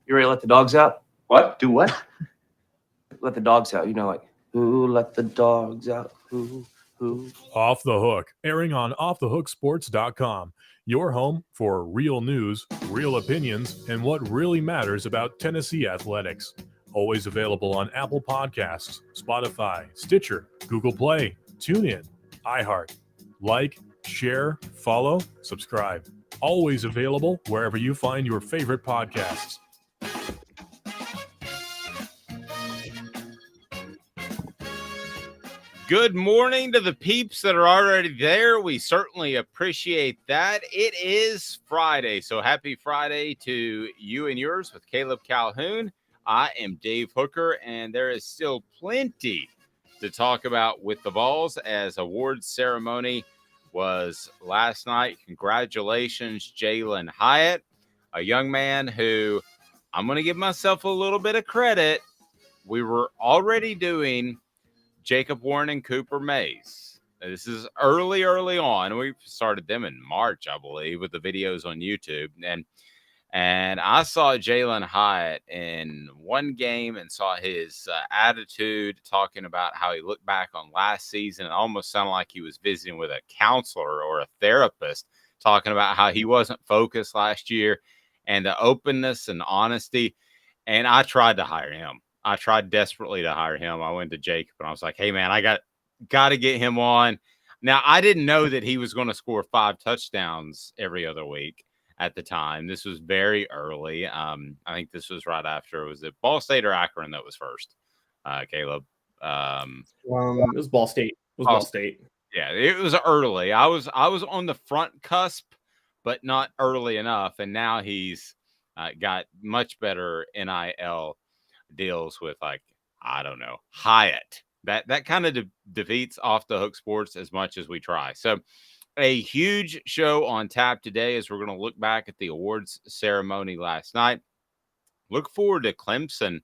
You ready to let the dogs out? What? Do what? Let the dogs out. Like, who let the dogs out? Who? Off the Hook, airing on offthehooksports.com. Your home for real news, real opinions, and what really matters about Tennessee athletics. Always available on Apple Podcasts, Spotify, Stitcher, Google Play, TuneIn, iHeart. Like, share, follow, subscribe. Always available wherever you find your favorite podcasts. Good morning to the peeps that are already there. We certainly appreciate that. It is Friday, so happy Friday to you and yours with Caleb Calhoun. I am Dave Hooker, and there is still plenty to talk about with the Vols as awards ceremony was last night. Congratulations, Jalen Hyatt, a young man who I'm going to give myself a little bit of credit. We were already doing Jacob Warren and Cooper Mays. This is early on. We started them in March, I believe, with the videos on YouTube. And I saw Jalen Hyatt in one game and saw his attitude, talking about how he looked back on last season. It almost sounded like he was visiting with a counselor or a therapist, talking about how he wasn't focused last year and the openness and honesty. And I tried to hire him. I tried desperately to hire him. I went to Jacob and I was like, hey, man, I got to get him on. Now, I didn't know that he was going to score 5 touchdowns every other week at the time. This was very early. I think this was right after. Was it Ball State or Akron that was first, Caleb? It was Ball State. Ball State. Yeah, it was early. I was on the front cusp, but not early enough. And now he's got much better NIL deals with, like, I don't know, Hyatt. That kind of defeats Off the Hook Sports as much as we try. So a huge show on tap today as we're going to look back at the awards ceremony last night. Look forward to Clemson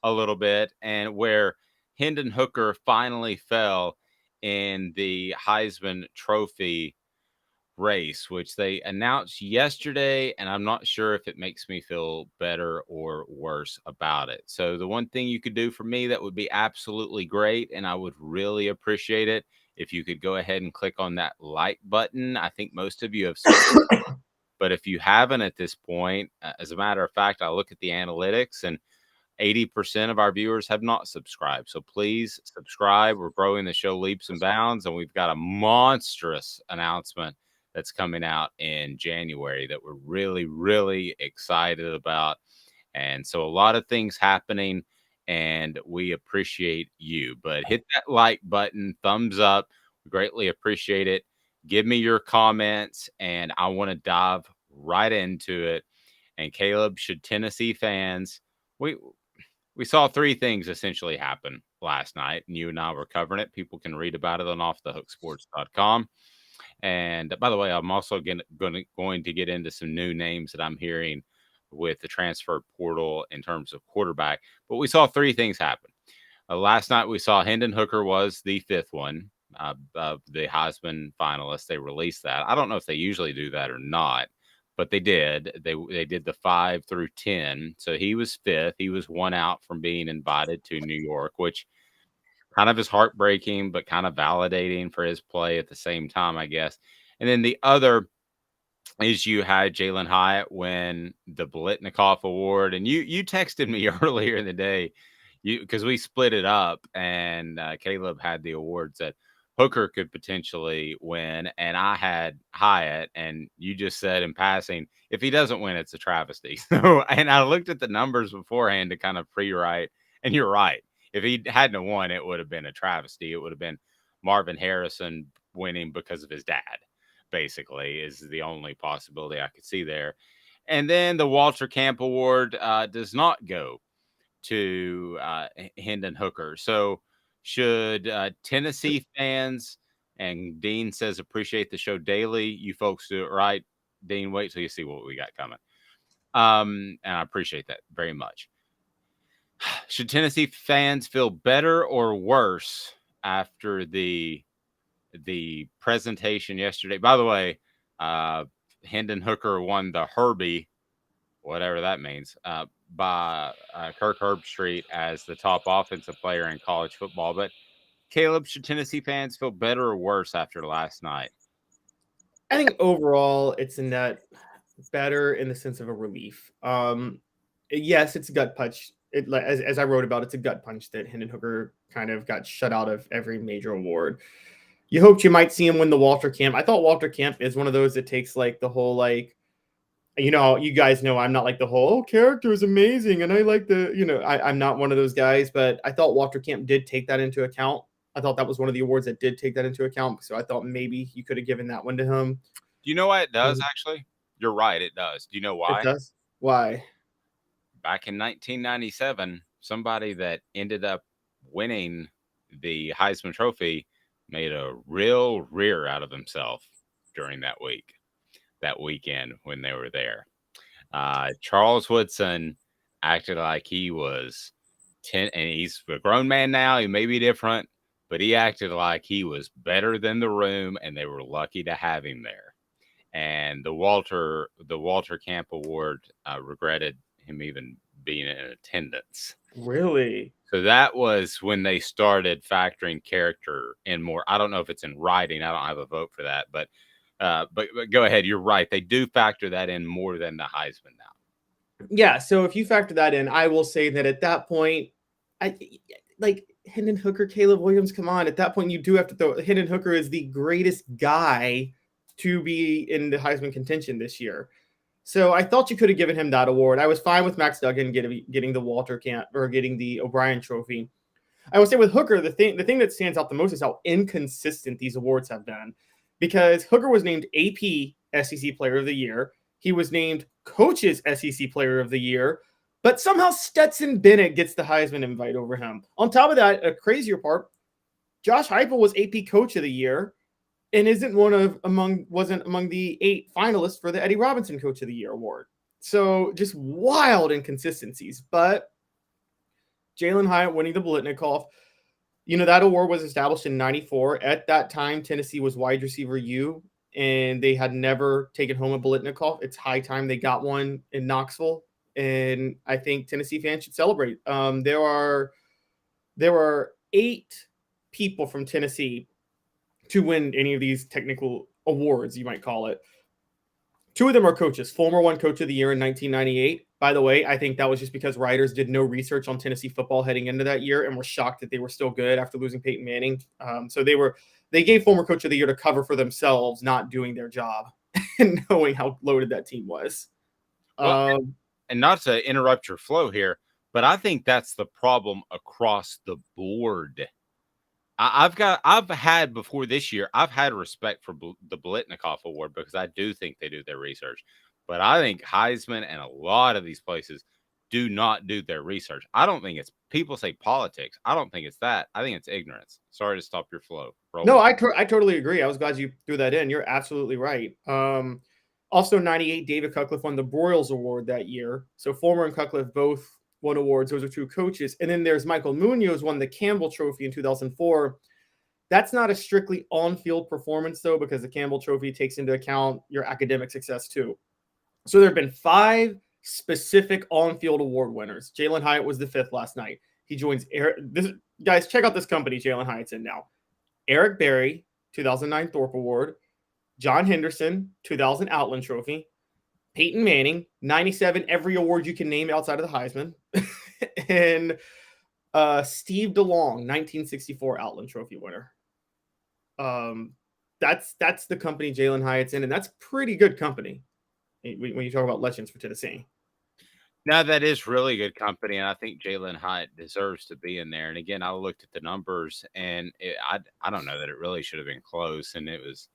a little bit and where Hendon Hooker finally fell in the Heisman Trophy race, which they announced yesterday, and I'm not sure if it makes me feel better or worse about it. So the one thing you could do for me that would be absolutely great, and I would really appreciate it, if you could go ahead and click on that like button. I think most of you have seen it, but if you haven't at this point, as a matter of fact, I look at the analytics and 80% of our viewers have not subscribed. So please subscribe. We're growing the show leaps and bounds, and we've got a monstrous announcement that's coming out in January that we're really, really excited about. And so a lot of things happening, and we appreciate you. But hit that like button, thumbs up. We greatly appreciate it. Give me your comments, and I want to dive right into it. And Caleb, should Tennessee fans, we saw 3 things essentially happen last night, and you and I were covering it. People can read about it on offthehooksports.com. And by the way, I'm also going to get into some new names that I'm hearing with the transfer portal in terms of quarterback. But we saw 3 things happen. Last night, we saw Hendon Hooker was the 5th one of the Heisman finalists. They released that. I don't know if they usually do that or not, but they did. They did the 5 through 10. So he was 5th. He was 1 out from being invited to New York, which kind of is heartbreaking, but kind of validating for his play at the same time, I guess. And then the other is you had Jalen Hyatt win the Blitnikoff Award. And you texted me earlier in the day, because we split it up, and Caleb had the awards that Hooker could potentially win, and I had Hyatt, and you just said in passing, if he doesn't win, it's a travesty. So, and I looked at the numbers beforehand to kind of pre-write, and you're right. If he hadn't won, it would have been a travesty. It would have been Marvin Harrison winning because of his dad, basically, is the only possibility I could see there. And then the Walter Camp Award does not go to Hendon Hooker. So should Tennessee fans, and Dean says appreciate the show daily. You folks do it right. Dean, wait till you see what we got coming. And I appreciate that very much. Should Tennessee fans feel better or worse after the presentation yesterday? By the way, Hendon Hooker won the Herbie, whatever that means, by Kirk Herbstreit as the top offensive player in college football. But Caleb, should Tennessee fans feel better or worse after last night? I think overall it's a net better in the sense of a relief. Yes, it's a gut punch. As I wrote about, it's a gut punch that Hendon Hooker kind of got shut out of every major award. You hoped you might see him win the Walter Camp. I thought Walter Camp is one of those that takes like the whole you guys know I'm not like the whole character is amazing and I like I'm not one of those guys, but I thought Walter Camp did take that into account. I thought that was one of the awards that did take that into account. So I thought maybe you could have given that one to him. Do you know why it does, actually? You're right, it does. Do you know why? It does? Why? Back in 1997, somebody that ended up winning the Heisman Trophy made a real rear out of himself during that weekend when they were there. Charles Woodson acted like he was 10, and he's a grown man now. He may be different, but he acted like he was better than the room, and they were lucky to have him there. And the Walter Camp Award regretted him even being in attendance. Really? So that was when they started factoring character in more. I don't know if it's in writing. I don't have a vote for that, but go ahead. You're right. They do factor that in more than the Heisman now. Yeah. So if you factor that in, I will say that at that point, Hendon Hooker, Caleb Williams, come on. At that point, you do have to throw. Hendon Hooker is the greatest guy to be in the Heisman contention this year. So I thought you could have given him that award. I was fine with Max Duggan getting the Walter Camp or getting the O'Brien Trophy. I will say with Hooker, the thing that stands out the most is how inconsistent these awards have been, because Hooker was named AP SEC Player of the Year. He was named Coach's SEC Player of the Year, but somehow Stetson Bennett gets the Heisman invite over him. On top of that, a crazier part, Josh Heupel was AP Coach of the Year and wasn't among the 8 finalists for the Eddie Robinson Coach of the Year award. So just wild inconsistencies. But Jalen Hyatt winning the Biletnikoff, that award was established in 94. At that time, Tennessee was wide receiver U, and they had never taken home a Biletnikoff. It's high time they got one in Knoxville, and I think Tennessee fans should celebrate. There are 8 people from Tennessee to win any of these technical awards, you might call it. 2 of them are coaches. Fulmer won Coach of the Year in 1998. By the way, I think that was just because writers did no research on Tennessee football heading into that year and were shocked that they were still good after losing Peyton Manning. So they gave Fulmer Coach of the Year to cover for themselves, not doing their job and knowing how loaded that team was. Well, and not to interrupt your flow here, but I think that's the problem across the board. I've had before this year, I've had respect for the Biletnikoff Award because I do think they do their research. But I think Heisman and a lot of these places do not do their research. I don't think it's people say politics. I don't think it's that. I think it's ignorance. Sorry to stop your flow. No, I totally agree. I was glad you threw that in. You're absolutely right. Also, 98, David Cutcliffe won the Broyles Award that year. So Fulmer and Cutcliffe both won awards. Those are 2 coaches. And then there's Michael Munoz won the Campbell Trophy in 2004. That's not a strictly on-field performance, though, because the Campbell Trophy takes into account your academic success, too. So there have been 5 specific on-field award winners. Jalen Hyatt was the 5th last night. He joins guys, check out this company Jalen Hyatt's in now. Eric Berry, 2009 Thorpe Award. John Henderson, 2000 Outland Trophy. Peyton Manning, 97 every award you can name outside of the Heisman. And Steve DeLong, 1964 Outland Trophy winner. That's the company Jalen Hyatt's in, and that's pretty good company when you talk about legends for Tennessee. Now, that is really good company, and I think Jalen Hyatt deserves to be in there. And again, I looked at the numbers, and I don't know that it really should have been close, and it was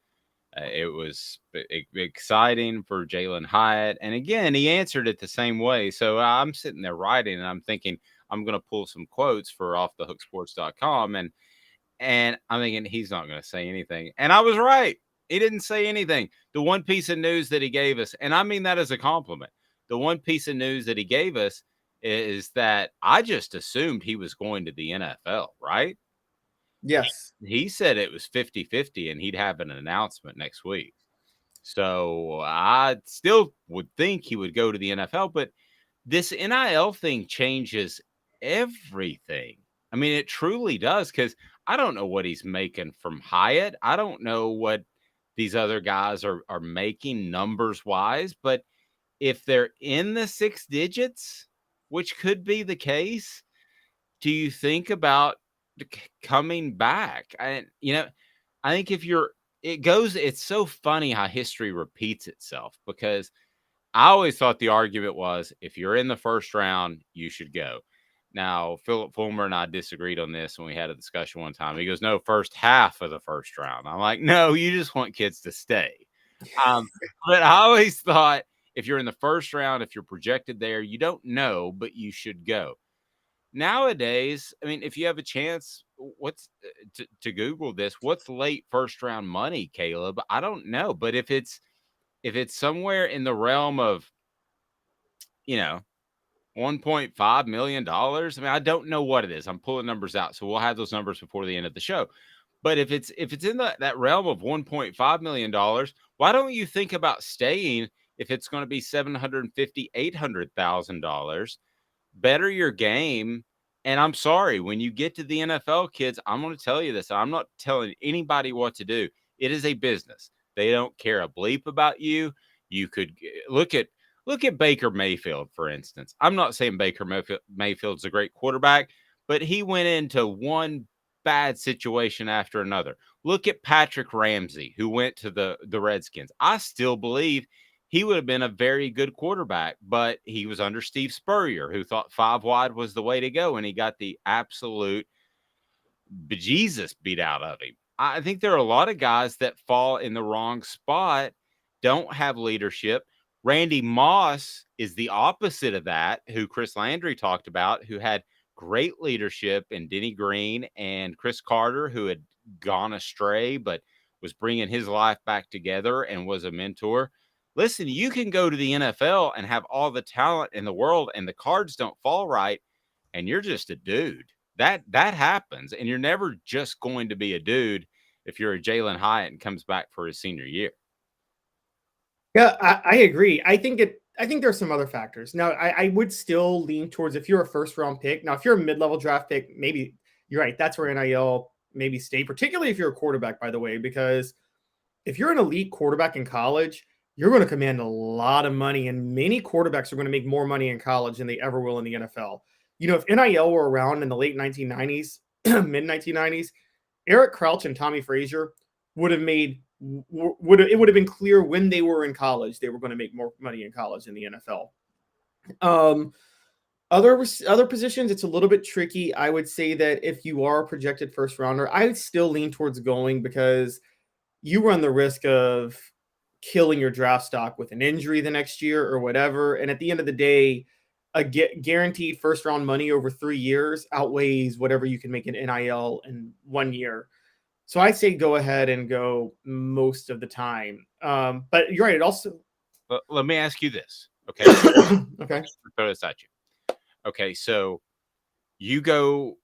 exciting for Jalen Hyatt. And again, he answered it the same way. So I'm sitting there writing, and I'm thinking I'm going to pull some quotes for offthehooksports.com, and I'm thinking he's not going to say anything. And I was right. He didn't say anything. The one piece of news that he gave us, and I mean that as a compliment, the one piece of news that he gave us is that I just assumed he was going to the NFL, right? Yes. He said it was 50-50 and he'd have an announcement next week. So I still would think he would go to the NFL, but this NIL thing changes everything. I mean, it truly does, because I don't know what he's making from Hyatt. I don't know what these other guys are making numbers wise, but if they're in the 6 digits, which could be the case, do you think about coming back? I think it's so funny how history repeats itself, because I always thought the argument was, if you're in the first round, you should go. Now, Philip Fulmer and I disagreed on this when we had a discussion one time. He goes, no, first half of the first round. I'm like, no, you just want kids to stay. But I always thought, if you're in the first round, if you're projected there, you don't know, but you should go. Nowadays, I mean, if you have a chance, what's to Google this, what's late first round money, Caleb? I don't know, but if it's somewhere in the realm of, $1.5 million, I mean, I don't know what it is. I'm pulling numbers out, so we'll have those numbers before the end of the show. But if it's in that realm of $1.5 million, why don't you think about staying if it's going to be $750,000, $800,000? Better your game. And I'm sorry, when you get to the NFL, kids, I'm going to tell you this. I'm not telling anybody what to do. It is a business. They don't care a bleep about you. You could look at Baker Mayfield, for instance. I'm not saying Baker Mayfield's a great quarterback, but he went into one bad situation after another. Look at Patrick Ramsey, who went to the Redskins. I still believe he would have been a very good quarterback, but he was under Steve Spurrier, who thought 5 wide was the way to go, and he got the absolute bejesus beat out of him. I think there are a lot of guys that fall in the wrong spot, don't have leadership. Randy Moss is the opposite of that, who Chris Landry talked about, who had great leadership, and Denny Green and Chris Carter, who had gone astray but was bringing his life back together and was a mentor. Listen, you can go to the NFL and have all the talent in the world, and the cards don't fall right, and you're just a dude. That happens, and you're never just going to be a dude if you're a Jalen Hyatt and comes back for his senior year. Yeah, I agree. I think there's some other factors. Now, I would still lean towards, if you're a first round pick. Now, if you're a mid-level draft pick, maybe you're right. That's where NIL maybe stay, particularly if you're a quarterback, by the way, because if you're an elite quarterback in college, you're going to command a lot of money, and many quarterbacks are going to make more money in college than they ever will in the NFL. If NIL were around in the late 1990s, mid 1990s, Eric Crouch and Tommy Frazier would have been clear when they were in college they were going to make more money in college than the NFL. Other positions, it's a little bit tricky. I would say that if you are a projected first rounder, I would still lean towards going, because you run the risk of killing your draft stock with an injury the next year or whatever. And at the end of the day, a guaranteed first round money over 3 years outweighs whatever you can make in NIL in 1 year. So I say go ahead and go most of the time. But you're right. It also. Let me ask you this. Okay. Okay. Throw this at you. Okay. So you go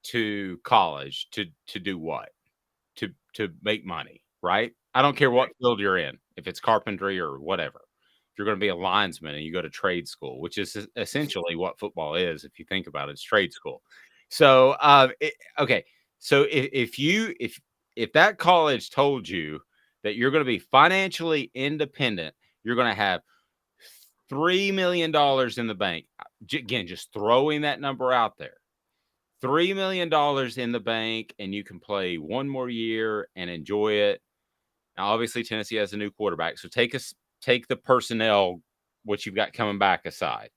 to college to do what? To make money, right? I don't care what field you're in, if it's carpentry or whatever. If you're going to be a linesman and you go to trade school, which is essentially what football is, if you think about it, it's trade school. So, okay. So if that college told you that you're going to be financially independent, you're going to have $3 million in the bank. Again, just throwing that number out there. $3 million in the bank, and you can play one more year and enjoy it. Now, obviously, Tennessee has a new quarterback, so take the personnel, what you've got coming back, aside.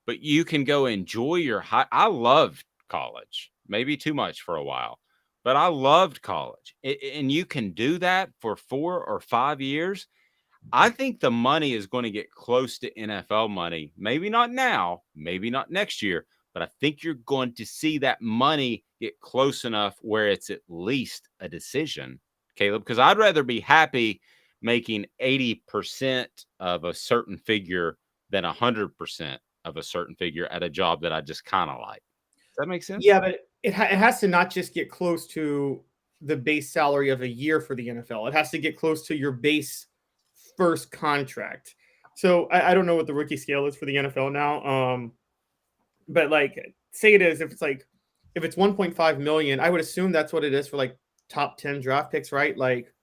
But you can go enjoy your high. I loved college, maybe too much for a while, but I loved college. And you can do that for 4 or 5 years. I think the money is going to get close to NFL money. Maybe not now, maybe not next year, but I think you're going to see that money get close enough where it's at least a decision, Caleb, because I'd rather be happy making 80% of a certain figure than 100% of a certain figure at a job that I just kind of like. Does that make sense? Yeah, but it has to not just get close to the base salary of a year for the NFL. It has to get close to your base first contract. So I don't know what the rookie scale is for the NFL now. But like, say it is, if it's 1.5 million, I would assume that's what it is for like top 10 draft picks, right? Like,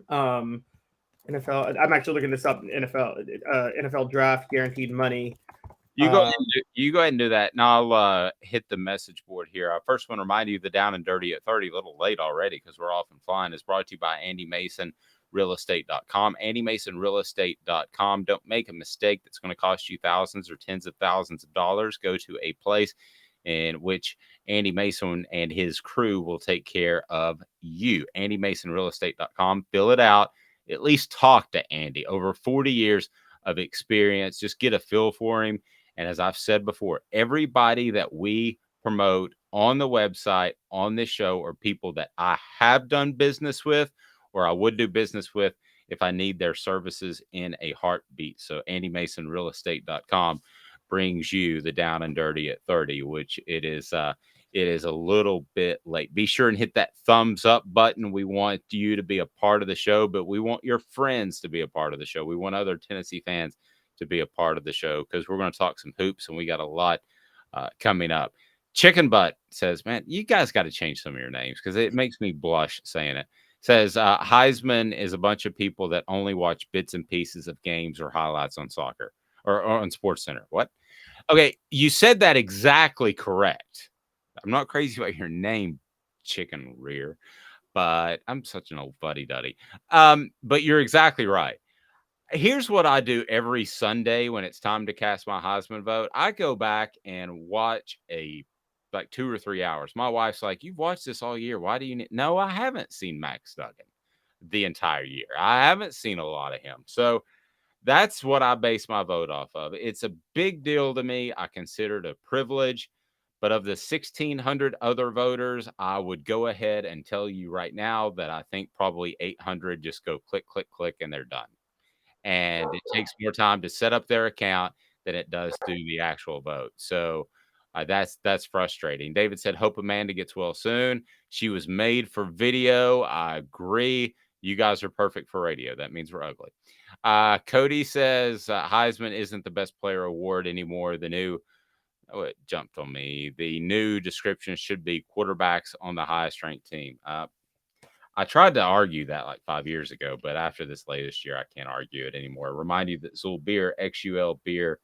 um, NFL. I'm actually looking this up. NFL draft guaranteed money. You go ahead and you go ahead and do that, and I'll hit the message board here. I first want to remind you the Down and Dirty at 30, a little late already because we're off and flying, is brought to you by Andy Mason realestate.com. AndyMasonRealestate.com. Don't make a mistake that's going to cost you thousands or tens of thousands of dollars. Go to a place in which Andy Mason and his crew will take care of you. AndyMasonRealestate.com. Fill it out. At least talk to Andy. Over 40 years of experience. Just get a feel for him. And as I've said before, everybody that we promote on the website, on this show, are people that I have done business with or I would do business with if I need their services in a heartbeat. So AndyMasonRealestate.com brings you the Down and Dirty at 30, which it is a little bit late. Be sure and hit that thumbs up button. We want you to be a part of the show, but we want your friends to be a part of the show. We want other Tennessee fans to be a part of the show because we're going to talk some hoops and we got a lot coming up. Chicken Butt says, man, you guys got to change some of your names because it makes me blush saying it. Says Heisman is a bunch of people that only watch bits and pieces of games or highlights on soccer or on Sports Center. What? Okay, you said that exactly correct. I'm not crazy about your name, Chicken Rear, but I'm such an old fuddy-duddy. But you're exactly right. Here's what I do every Sunday when it's time to cast my Heisman vote. I go back and watch like 2 or 3 hours. My wife's like, "You've watched this all year. Why do you need?" No, I haven't seen Max Duggan the entire year. I haven't seen a lot of him. So that's what I base my vote off of. It's a big deal to me. I consider it a privilege. But of the 1,600 other voters, I would go ahead and tell you right now that I think probably 800 just go click, click, click, and they're done. And it takes more time to set up their account than it does to the actual vote. So that's frustrating. David said, hope Amanda gets well soon. She was made for video. I agree. You guys are perfect for radio. That means we're ugly. Cody says Heisman isn't the best player award anymore. It jumped on me. The new description should be quarterbacks on the highest ranked team. I tried to argue that like 5 years ago, but after this latest year, I can't argue it anymore. Remind you that Zul Beer, XULbeer.com,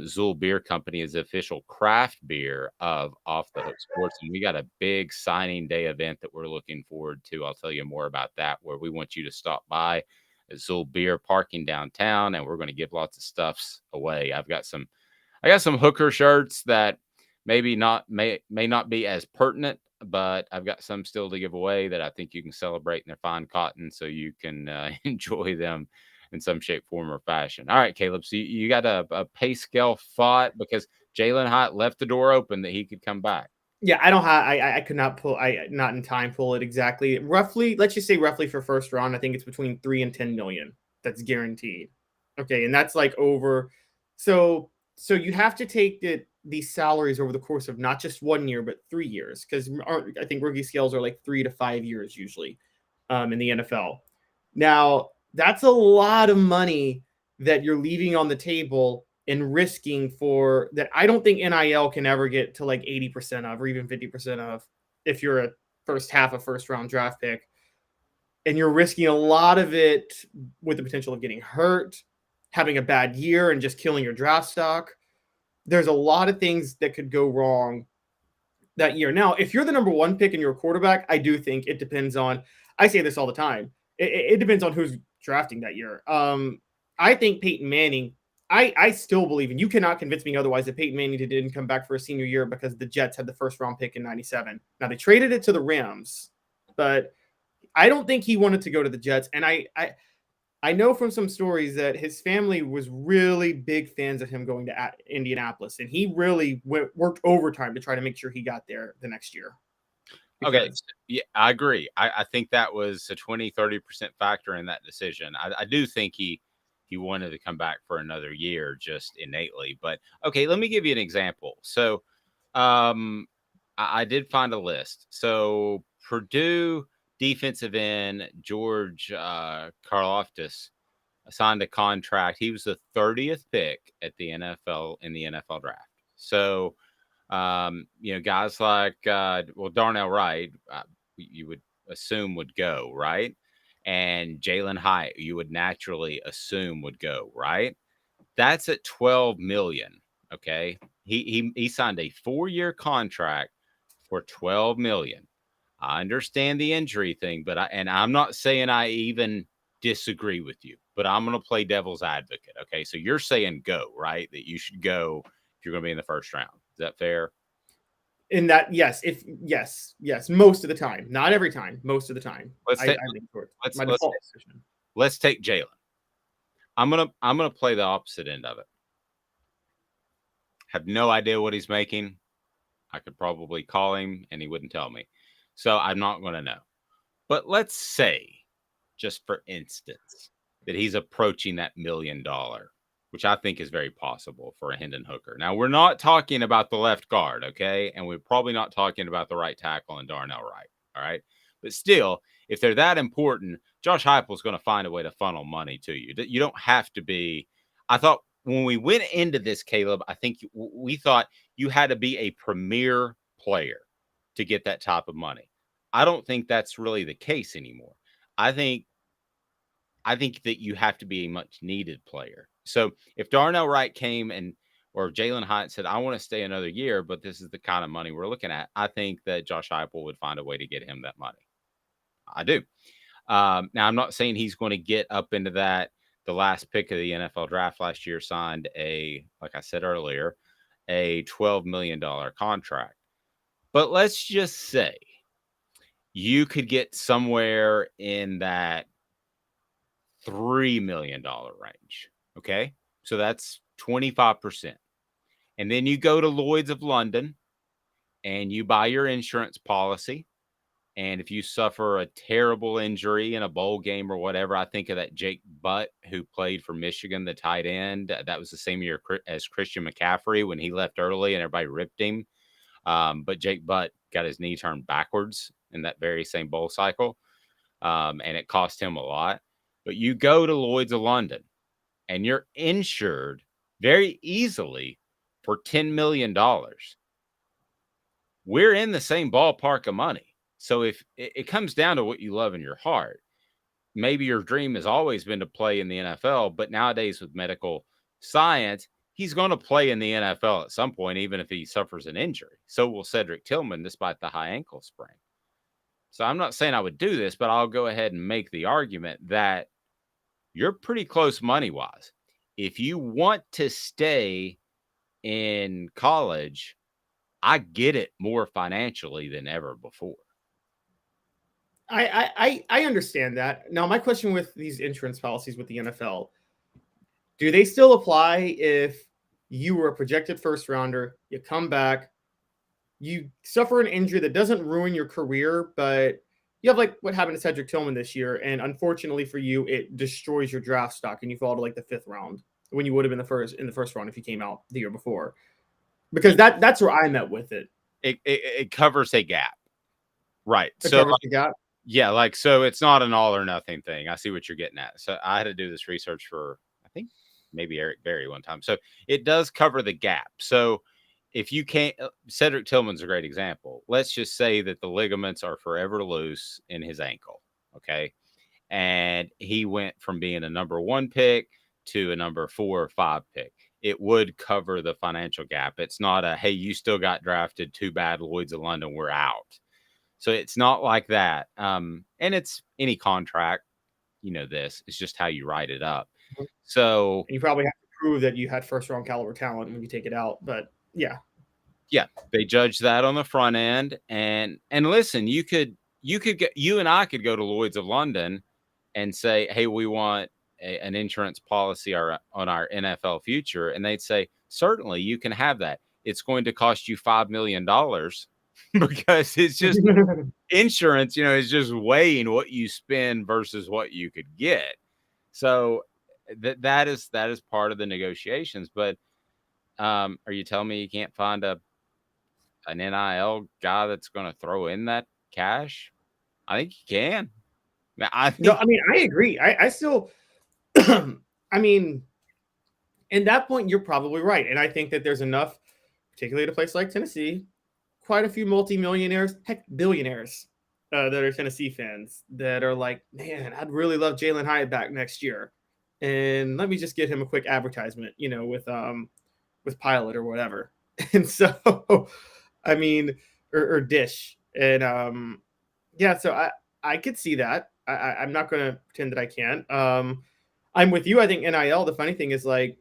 Zul Beer Company is the official craft beer of Off the Hook Sports. And we got a big signing day event that we're looking forward to. I'll tell you more about that, where we want you to stop by at Zul Beer parking downtown, and we're going to give lots of stuffs away. I got some hooker shirts that may not be as pertinent, but I've got some still to give away that I think you can celebrate in their fine cotton so you can enjoy them in some shape, form, or fashion. All right, Caleb, so you got a pay scale thought because Jalen Hyatt left the door open that he could come back. Yeah, I don't have. I could not pull. Not in time pull it exactly. Roughly, let's just say roughly for first round, I think it's between 3 and 10 million. That's guaranteed. Okay, and that's like over. So you have to take these salaries over the course of not just 1 year but 3 years, because I think rookie scales are like 3 to 5 years usually in the NFL. Now that's a lot of money that you're leaving on the table and risking for that. I don't think NIL can ever get to like 80% of or even 50% of if you're a first round draft pick. And you're risking a lot of it with the potential of getting hurt, having a bad year, and just killing your draft stock. There's a lot of things that could go wrong that year. Now, if you're the number one pick and you're a quarterback, I do think it depends on, I say this all the time, it depends on who's drafting that year. I think Peyton Manning, I still believe, and you cannot convince me otherwise, that Peyton Manning didn't come back for a senior year because the Jets had the first round pick in 97. Now, they traded it to the Rams, but I don't think he wanted to go to the Jets. And I know from some stories that his family was really big fans of him going to Indianapolis, and he really worked overtime to try to make sure he got there the next year. Okay. Yeah, I agree. I think that was a 20-30% factor in that decision. I do think he wanted to come back for another year just innately. But okay, let me give you an example. So I did find a list. So Purdue defensive end George Karlaftis signed a contract. He was the 30th pick at the NFL in the NFL draft. So, guys like Darnell Wright, you would assume would go, right? And Jalen Hyatt, you would naturally assume would go, right? That's at 12 million. Okay. He signed a 4-year contract for 12 million. I understand the injury thing, but I'm not saying I even disagree with you, but I'm going to play devil's advocate. Okay. So you're saying go, right? That you should go if you're going to be in the first round. Is that fair? In that, yes, most of the time, not every time, most of the time. Let's take Jalen. I'm gonna play the opposite end of it. Have no idea what he's making. I could probably call him and he wouldn't tell me. So I'm not going to know. But let's say, just for instance, that he's approaching that $1 million, which I think is very possible for a Hendon Hooker. Now, we're not talking about the left guard, okay? And we're probably not talking about the right tackle and Darnell Wright, all right? But still, if they're that important, Josh Heupel's going to find a way to funnel money to you. You don't have to be – I thought when we went into this, Caleb, I think we thought you had to be a premier player to get that type of money. I don't think that's really the case anymore. I think that you have to be a much needed player. So if Darnell Wright came or Jalen Hyatt said, I want to stay another year, but this is the kind of money we're looking at, I think that Josh Heupel would find a way to get him that money. I do. Now, I'm not saying he's going to get up into that. The last pick of the NFL draft last year signed like I said earlier, a $12 million contract. But let's just say you could get somewhere in that $3 million range. Okay. So that's 25%. And then you go to Lloyd's of London and you buy your insurance policy. And if you suffer a terrible injury in a bowl game or whatever, I think of that Jake Butt who played for Michigan, the tight end. That was the same year as Christian McCaffrey when he left early and everybody ripped him. But Jake Butt got his knee turned backwards in that very same bowl cycle. And it cost him a lot. But you go to Lloyd's of London and you're insured very easily for $10 million. We're in the same ballpark of money. So if it comes down to what you love in your heart, maybe your dream has always been to play in the NFL, but nowadays with medical science, he's going to play in the NFL at some point, even if he suffers an injury. So will Cedric Tillman, despite the high ankle sprain. So I'm not saying I would do this, but I'll go ahead and make the argument that you're pretty close money-wise. If you want to stay in college, I get it more financially than ever before. I understand that. Now, my question with these insurance policies with the NFL, do they still apply if you were a projected first rounder, you come back, you suffer an injury that doesn't ruin your career, but you have like what happened to Cedric Tillman this year, and unfortunately for you, it destroys your draft stock and you fall to like the 5th round when you would have been in the first round if you came out the year before. Because that's where I'm at with it. It covers a gap. Right. It covers the gap. Yeah, so it's not an all or nothing thing. I see what you're getting at. So I had to do this research for, I think, maybe Eric Berry one time. So it does cover the gap. So if you can't, Cedric Tillman's a great example. Let's just say that the ligaments are forever loose in his ankle. Okay. And he went from being a number 1 pick to a number 4 or 5 pick. It would cover the financial gap. It's not a, hey, you still got drafted. Too bad, Lloyd's of London, we're out. So it's not like that. And it's any contract, this. It's just how you write it up. So and you probably have to prove that you had first round caliber talent when you take it out. But yeah. Yeah, they judge that on the front end. And listen, you and I could go to Lloyd's of London and say, hey, we want an insurance policy on our NFL future. And they'd say, certainly you can have that. It's going to cost you $5 million. Because it's just insurance, is just weighing what you spend versus what you could get. So that is part of the negotiations. But are you telling me you can't find an NIL guy that's going to throw in that cash? I think you can. I agree. I still, I mean, in that point, you're probably right. And I think that there's enough, particularly at a place like Tennessee, quite a few multimillionaires, heck, billionaires that are Tennessee fans that are like, man, I'd really love Jalen Hyatt back next year. And let me just get him a quick advertisement, with Pilot or whatever. And so, I mean, or Dish. And yeah, so I could see that. I'm not going to pretend that I can't. I'm with you. I think NIL, the funny thing is like,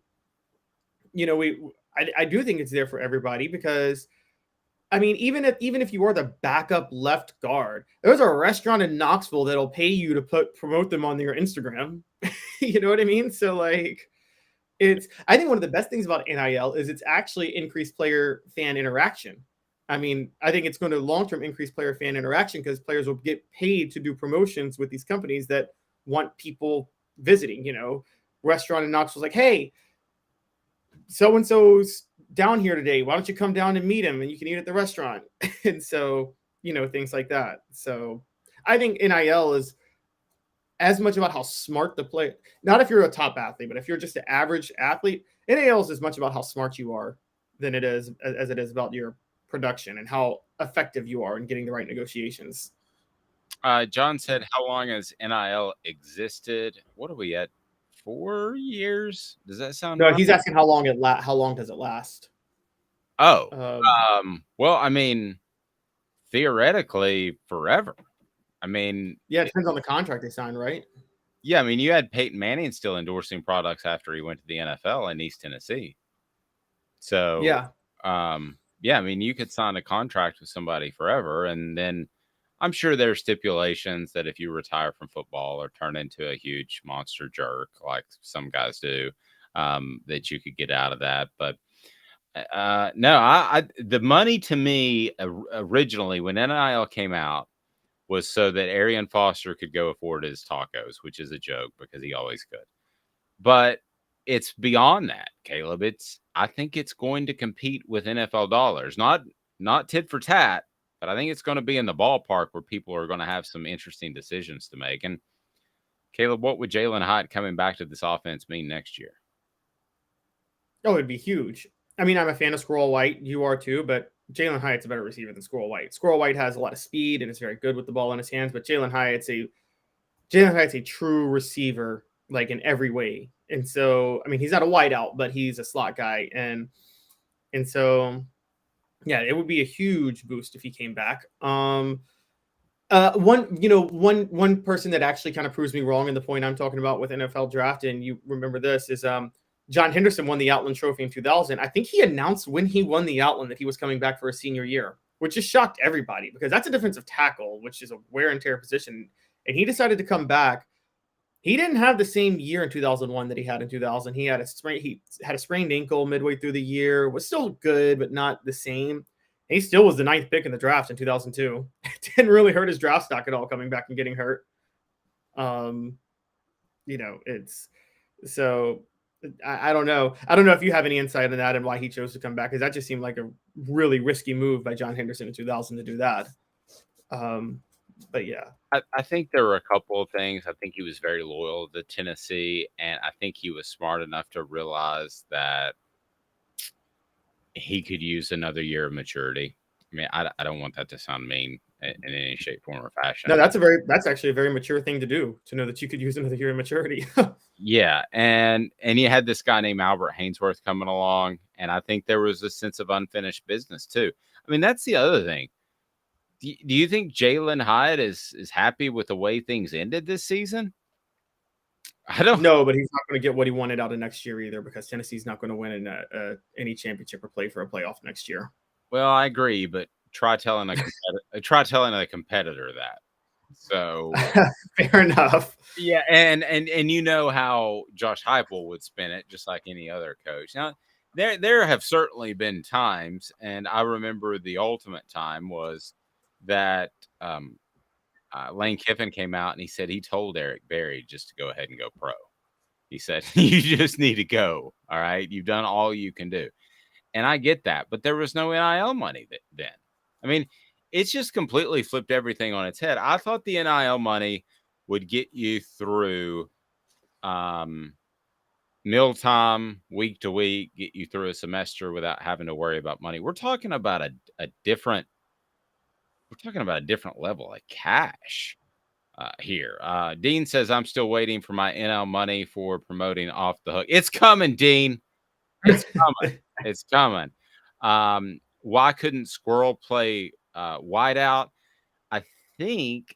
I do think it's there for everybody because I mean, even if you are the backup left guard, there's a restaurant in Knoxville that'll pay you to promote them on your Instagram. You know what I mean? So like I think one of the best things about NIL is it's actually increased player fan interaction. I mean, I think it's going to long-term increase player fan interaction because players will get paid to do promotions with these companies that want people visiting, restaurant in Knoxville's like, hey, so-and-so's down here today. Why don't you come down and meet him and you can eat at the restaurant? And so, things like that. So I think NIL is as much about how smart the player, not if you're a top athlete, but if you're just an average athlete, NIL is as much about how smart you are than it is as it is about your production and how effective you are in getting the right negotiations. John said, how long has NIL existed? What are we at? 4 years? Does that sound No, right? he's asking how long does it last? Oh, well, I mean, theoretically, forever. I mean, yeah, it depends on the contract they sign, right? Yeah, I mean, you had Peyton Manning still endorsing products after he went to the NFL in East Tennessee. So, yeah, yeah, I mean, you could sign a contract with somebody forever, and then I'm sure there are stipulations that if you retire from football or turn into a huge monster jerk like some guys do, that you could get out of that. But no, the money to me originally when NIL came out was so that Arian Foster could go afford his tacos, which is a joke because he always could. But it's beyond that, Caleb. I think it's going to compete with NFL dollars. Not tit for tat, but I think it's going to be in the ballpark where people are going to have some interesting decisions to make. And Caleb, what would Jalen Hyatt coming back to this offense mean next year? Oh, it'd be huge. I mean, I'm a fan of Squirrel White. You are too, but Jalen Hyatt's a better receiver than Squirrel White. Squirrel White has a lot of speed and is very good with the ball in his hands, but Jalen Hyatt's a true receiver, like in every way. And so, I mean, he's not a wideout, but he's a slot guy, and so, yeah, it would be a huge boost if he came back. One person that actually kind of proves me wrong in the point I'm talking about with NFL draft, and you remember this is John Henderson won the Outland Trophy in 2000. I think he announced when he won the Outland that he was coming back for a senior year, which just shocked everybody because that's a defensive tackle, which is a wear and tear position. And he decided to come back. He didn't have the same year in 2001 that he had in 2000. He had a sprained ankle midway through the year, was still good, but not the same. And he still was the 9th pick in the draft in 2002. It didn't really hurt his draft stock at all coming back and getting hurt. It's so I don't know. I don't know if you have any insight on that and why he chose to come back, because that just seemed like a really risky move by John Henderson in 2000 to do that. But yeah, I think there were a couple of things. I think he was very loyal to Tennessee, and I think he was smart enough to realize that he could use another year of maturity. I mean, I don't want that to sound mean in any shape, form, or fashion. No, that's actually a very mature thing to do, to know that you could use another year of maturity. Yeah, and you had this guy named Albert Hainsworth coming along, and I think there was a sense of unfinished business too. I mean, that's the other thing. Do you think Jalen Hyatt is happy with the way things ended this season? I don't know, but he's not going to get what he wanted out of next year either, because Tennessee's not going to win in any championship or play for a playoff next year. Well, I agree, but try telling a competitor that. So fair enough. Yeah, and you know how Josh Heupel would spin it, just like any other coach. Now, there have certainly been times, and I remember the ultimate time was that Lane Kiffin came out and he said he told Eric Berry just to go ahead and go pro. He said, you just need to go. All right. You've done all you can do. And I get that, but there was no NIL money then. I mean, it's just completely flipped everything on its head. I thought the NIL money would get you through mealtime week to week, get you through a semester without having to worry about money. We're talking about a different level of cash here. Dean says, I'm still waiting for my NL money for promoting Off the Hook. It's coming, Dean. It's coming. It's coming. Why couldn't Squirrel play wideout? I think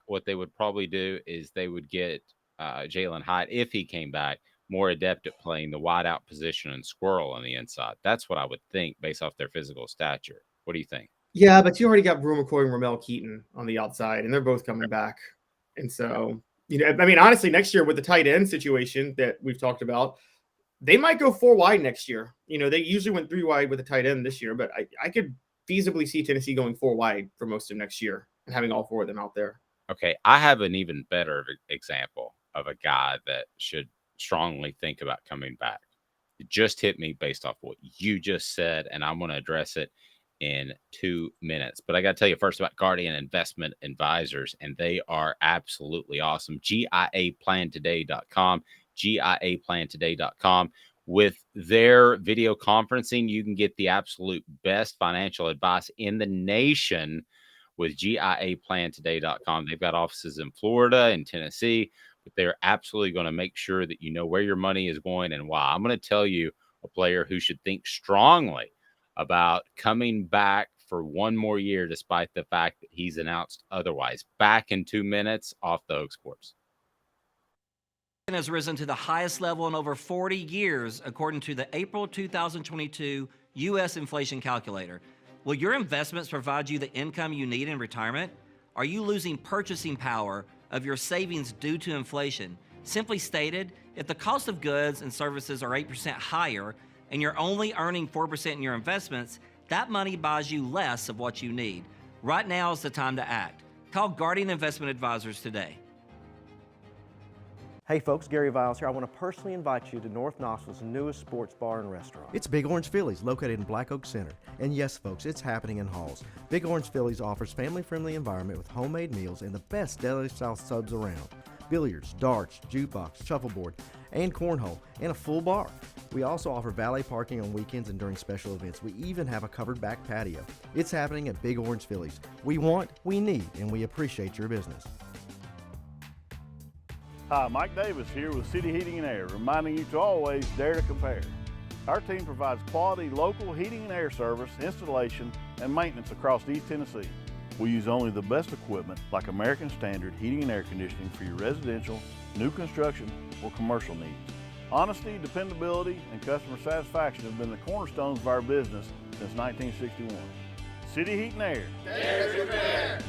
what they would probably do is they would get Jalen Hyde, if he came back, more adept at playing the wideout position and Squirrel on the inside. That's what I would think based off their physical stature. What do you think? Yeah, but you already got Brew McCoy and Ramel Keaton on the outside, and they're both coming back. And so, I mean, honestly, next year with the tight end situation that we've talked about, they might go 4 wide next year. They usually went 3 wide with a tight end this year, but I could feasibly see Tennessee going 4 wide for most of next year and having all 4 of them out there. Okay, I have an even better example of a guy that should strongly think about coming back. It just hit me based off what you just said, and I'm going to address it in 2 minutes. But I got to tell you first about Guardian Investment Advisors, and they are absolutely awesome. GIAplantoday.com, GIAplantoday.com. With their video conferencing, you can get the absolute best financial advice in the nation with GIAplantoday.com. They've got offices in Florida and Tennessee, but they're absolutely going to make sure that you know where your money is going and why. I'm going to tell you a player who should think strongly about coming back for 1 more year, despite the fact that he's announced otherwise. Back in 2 minutes, Off the Hook Sports. Has risen to the highest level in over 40 years, according to the April 2022 U.S. inflation calculator. Will your investments provide you the income you need in retirement? Are you losing purchasing power of your savings due to inflation? Simply stated, if the cost of goods and services are 8% higher and you're only earning 4% in your investments, that money buys you less of what you need. Right now is the time to act. Call Guardian Investment Advisors today. Hey folks, Gary Viles here. I want to personally invite you to North Knoxville's newest sports bar and restaurant. It's Big Orange Phillies, located in Black Oak Center. And yes folks, it's happening in Halls. Big Orange Phillies offers family-friendly environment with homemade meals and the best deli-style subs around. Billiards, darts, jukebox, shuffleboard, and cornhole, and a full bar. We also offer valet parking on weekends and during special events. We even have a covered back patio. It's happening at Big Orange Phillies. We want, we need, and we appreciate your business. Hi, Mike Davis here with City Heating and Air, reminding you to always dare to compare. Our team provides quality local heating and air service, installation, and maintenance across East Tennessee. We use only the best equipment like American Standard heating and air conditioning for your residential, new construction, or commercial needs. Honesty, dependability, and customer satisfaction have been the cornerstones of our business since 1961. City Heat and Air. Dare to compare.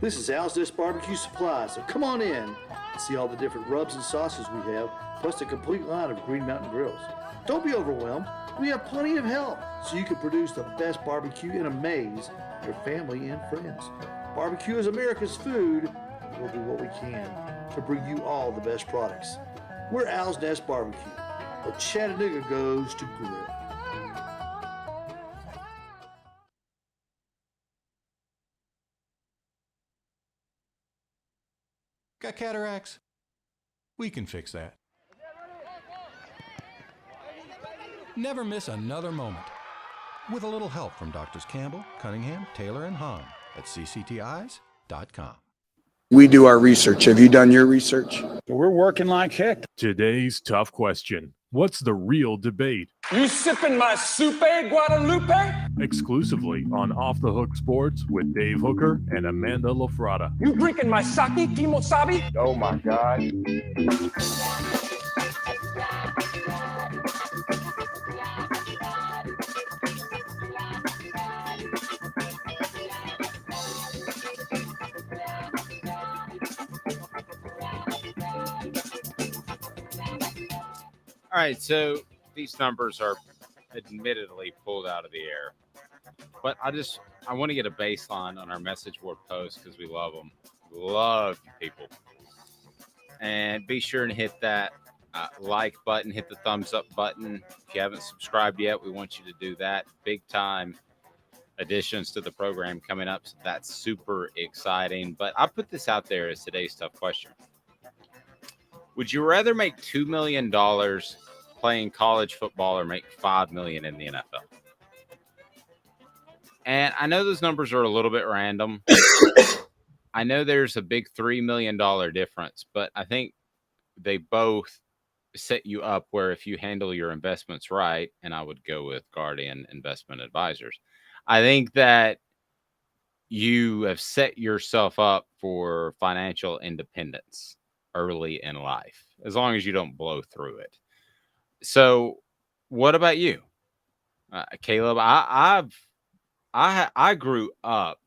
This is Al's Dish Barbecue Supply, so come on in and see all the different rubs and sauces we have, plus a complete line of Green Mountain grills. Don't be overwhelmed. We have plenty of help so you can produce the best barbecue and amaze your family and friends. Barbecue is America's food. We'll do what we can to bring you all the best products. We're Al's Nest Barbecue, where Chattanooga goes to grill. Got cataracts? We can fix that. Never miss another moment. With a little help from Doctors Campbell, Cunningham, Taylor, and Hahn at cctis.com. We do our research. Have you done your research? We're working like heck. Today's tough question. What's the real debate? You sipping my soupe, Guadalupe? Exclusively on Off the Hook Sports with Dave Hooker and Amanda LaFratta. You drinking my sake, Kimosabi? Oh my God. All right, so these numbers are admittedly pulled out of the air, but I want to get a baseline on our message board posts because we love them. We love you people. And be sure and hit that like button, hit the thumbs up button. If you haven't subscribed yet, we want you to do that big time. additions to the program coming up. So that's super exciting. But I put this out there as today's tough question. Would you rather make $2 million playing college football or make $5 million in the NFL? And I know those numbers are a little bit random. I know there's a big $3 million difference, but I think they both set you up where if you handle your investments right, and I would go with Guardian Investment Advisors, I think that you have set yourself up for financial independence early in life, as long as you don't blow through it. So, what about you, Caleb? I grew up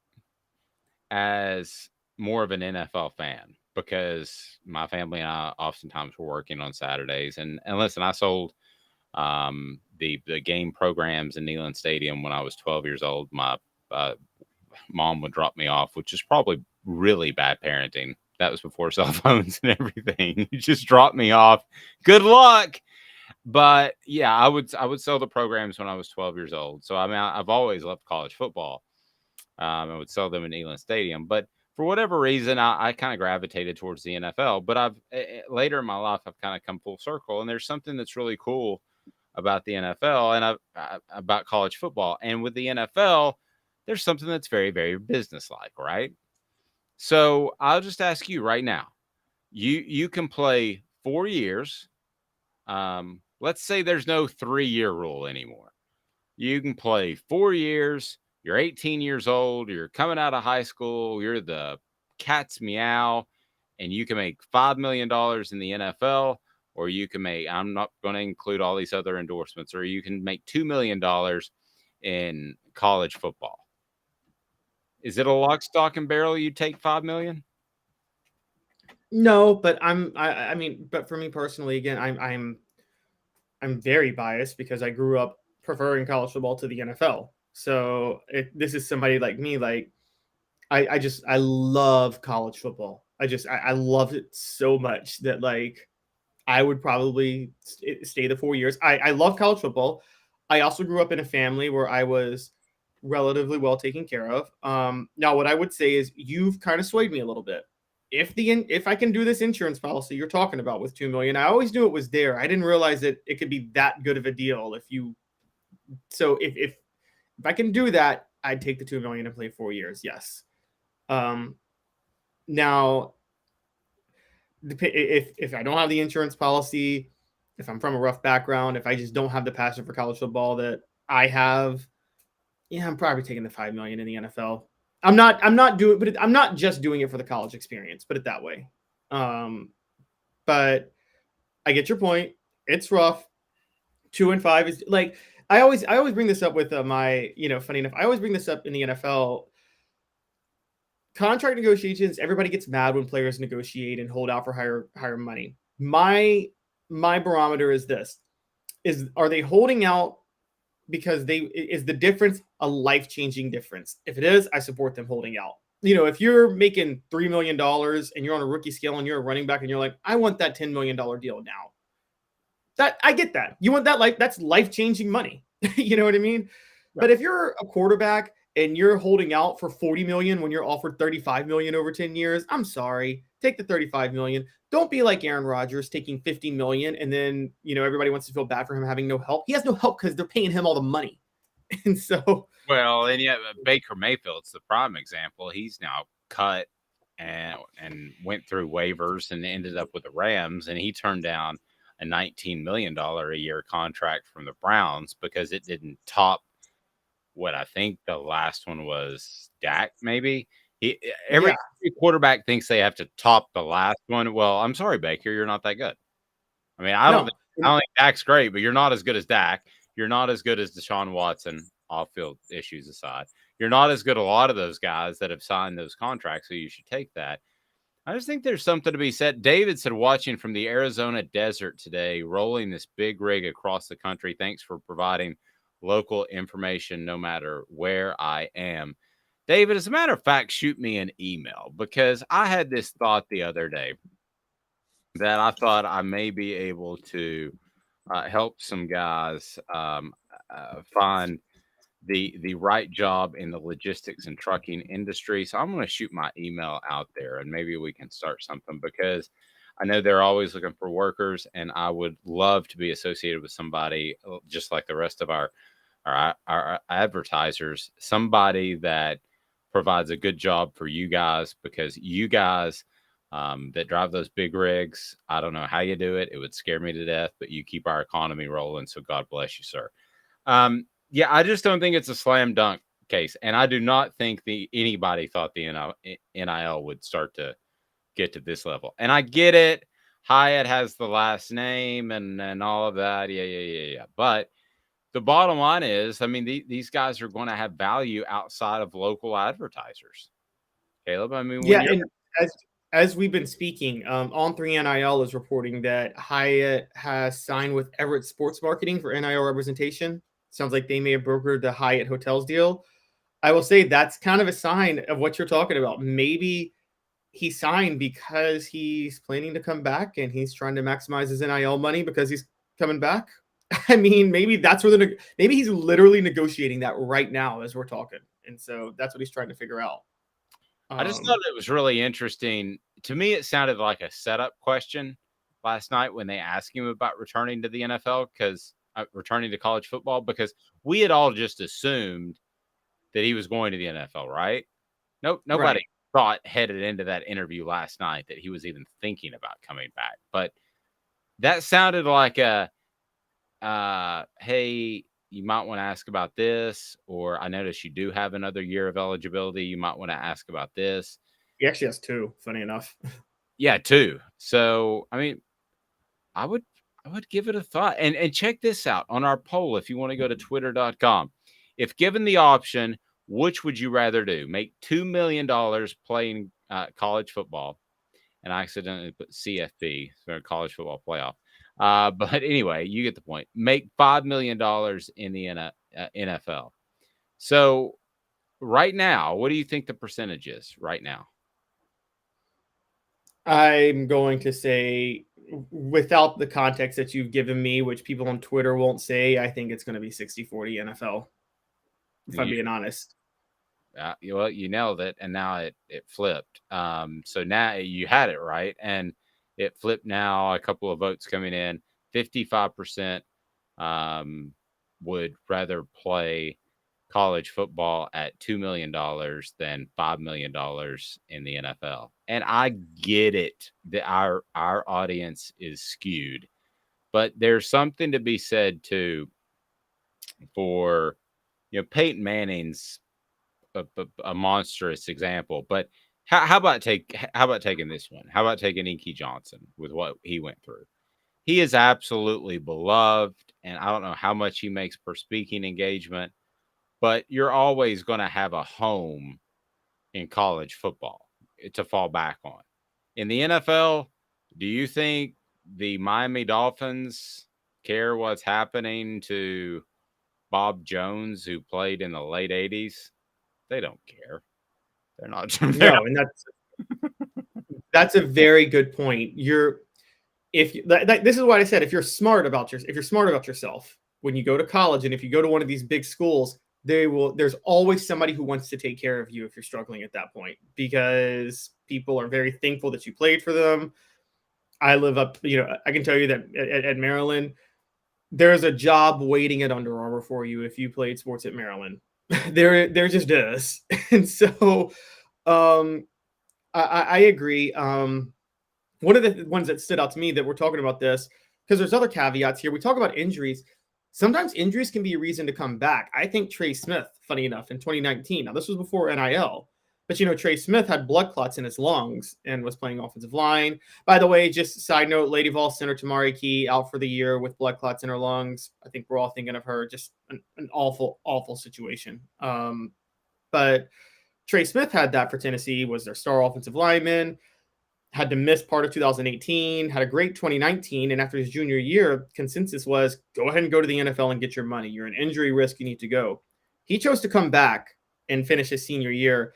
as more of an NFL fan because my family and I oftentimes were working on Saturdays. And listen, I sold the game programs in Neyland Stadium when I was 12 years old. My mom would drop me off, which is probably really bad parenting. That was before cell phones and everything. You just dropped me off. Good luck. But yeah, I would sell the programs when I was 12 years old. So I mean, I've always loved college football. I would sell them in Neyland Stadium, but for whatever reason, I kind of gravitated towards the NFL. But I've later in my life, I've kind of come full circle, and there's something that's really cool about the NFL and about college football. And with the NFL, there's something that's very, very businesslike, right? So I'll just ask you right now. You can play 4 years. Let's say there's no 3-year rule anymore. You can play 4 years. You're 18 years old. You're coming out of high school. You're the cat's meow, and you can make $5 million in the NFL, or you can make, I'm not going to include all these other endorsements, or you can make $2 million in college football. Is it a lock, stock, and barrel you take $5 million? No, but I mean, but for me personally, again, I'm very biased because I grew up preferring college football to the NFL. So this is somebody like me, like I love college football. I loved it so much that like I would probably stay the 4 years. I love college football. I also grew up in a family where I was relatively well taken care of. Now what I would say is you've kind of swayed me a little bit. If I can do this insurance policy you're talking about with 2 million, I always knew it was there. I didn't realize that it could be that good of a deal if I can do that, I'd take the 2 million and play 4 years. Yes. Now, if I don't have the insurance policy, if I'm from a rough background, if I just don't have the passion for college football that I have, yeah, I'm probably taking the 5 million in the NFL. I'm not just doing it for the college experience, put it that way. But I get your point. It's rough. 2 and 5 is like, I always bring this up with funny enough, I always bring this up in the NFL. Contract negotiations, everybody gets mad when players negotiate and hold out for higher money. My barometer is this: are they holding out because is the difference a life-changing difference? If it is, I support them holding out. If you're making $3 million and you're on a rookie scale and you're a running back and you're like, I want that $10 million deal now. That I get that. You want that, that's life-changing money. You know what I mean? Right. But if you're a quarterback and you're holding out for 40 million when you're offered 35 million over 10 years, I'm sorry. Take the 35 million. Don't be like Aaron Rodgers taking 50 million and then, everybody wants to feel bad for him having no help. He has no help because they're paying him all the money. And so, well, and yeah, Baker Mayfield's the prime example. He's now cut and went through waivers and ended up with the Rams, and he turned down a $19 million a year contract from the Browns because it didn't top what I think the last one was Dak, maybe. Every quarterback thinks they have to top the last one. Well, I'm sorry, Baker, you're not that good. I mean, I don't think Dak's great, but you're not as good as Dak. You're not as good as Deshaun Watson, off-field issues aside. You're not as good as a lot of those guys that have signed those contracts, so you should take that. I just think there's something to be said. David said, watching from the Arizona desert today, rolling this big rig across the country. Thanks for providing local information no matter where I am. David, as a matter of fact, shoot me an email because I had this thought the other day that I thought I may be able to help some guys find the right job in the logistics and trucking industry. So I'm going to shoot my email out there, and maybe we can start something, because I know they're always looking for workers, and I would love to be associated with somebody just like the rest of our advertisers, somebody that provides a good job for you guys, because you guys that drive those big rigs, I don't know how you do it. It would scare me to death, but you keep our economy rolling. So God bless you, sir. Yeah, I just don't think it's a slam dunk case. And I do not think anybody thought the NIL would start to get to this level. And I get it. Hyatt has the last name and all of that. Yeah. But the bottom line is, I mean, these guys are going to have value outside of local advertisers. Caleb, I mean, Yeah, and as we've been speaking, On3 NIL is reporting that Hyatt has signed with Everett Sports Marketing for NIL representation. Sounds like they may have brokered the Hyatt Hotels deal. I will say that's kind of a sign of what you're talking about. Maybe he signed because he's planning to come back and he's trying to maximize his NIL money because he's coming back. I mean, maybe that's where maybe he's literally negotiating that right now as we're talking. And so that's what he's trying to figure out. I just thought it was really interesting. To me, it sounded like a setup question last night when they asked him about returning to the NFL, because returning to college football, because we had all just assumed that he was going to the NFL, right? Nope, nobody thought headed into that interview last night that he was even thinking about coming back. But that sounded like a, hey, you might want to ask about this, or I noticed you do have another year of eligibility. You might want to ask about this. He actually has 2, funny enough. Yeah, 2. So, I mean, I would give it a thought. And check this out on our poll. If you want to go to twitter.com, if given the option, which would you rather do? Make $2 million playing college football. And I accidentally put CFP, so college football playoff. But anyway, you get the point. Make $5 million in the NFL. So right now, what do you think the percentage is right now? I'm going to say, without the context that you've given me, which people on Twitter won't say, I think it's going to be 60-40 NFL, if I'm being honest. Well, you nailed it, and now it flipped. So now you had it right, and it flipped now. A couple of votes coming in. 55% would rather play college football at $2 million than $5 million in the NFL. And I get it that our audience is skewed, but there's something to be said too for, Peyton Manning's a monstrous example, but how about taking this one? How about taking Inky Johnson with what he went through? He is absolutely beloved, and I don't know how much he makes per speaking engagement, but you're always going to have a home in college football to fall back on. In the NFL, do you think the Miami Dolphins care what's happening to Bob Jones, who played in the late 80s? They don't care. They're not. No, and that's a very good point. This is what I said. If you're smart about yourself, when you go to college and if you go to one of these big schools, there's always somebody who wants to take care of you if you're struggling at that point, because people are very thankful that you played for them. I live up, I can tell you that at Maryland, there's a job waiting at Under Armour for you if you played sports at Maryland. There just is. And so I agree. One of the ones that stood out to me that we're talking about this, because there's other caveats here. We talk about injuries. Sometimes injuries can be a reason to come back. I think Trey Smith, funny enough, in 2019, now this was before NIL, but Trey Smith had blood clots in his lungs and was playing offensive line. By the way, just side note, Lady Vol center Tamari Key out for the year with blood clots in her lungs. I think we're all thinking of her. Just an awful, awful situation. But Trey Smith had that for Tennessee, was their star offensive lineman, had to miss part of 2018, had a great 2019, and after his junior year, consensus was go ahead and go to the NFL and get your money. You're an injury risk. You need to go. He chose to come back and finish his senior year.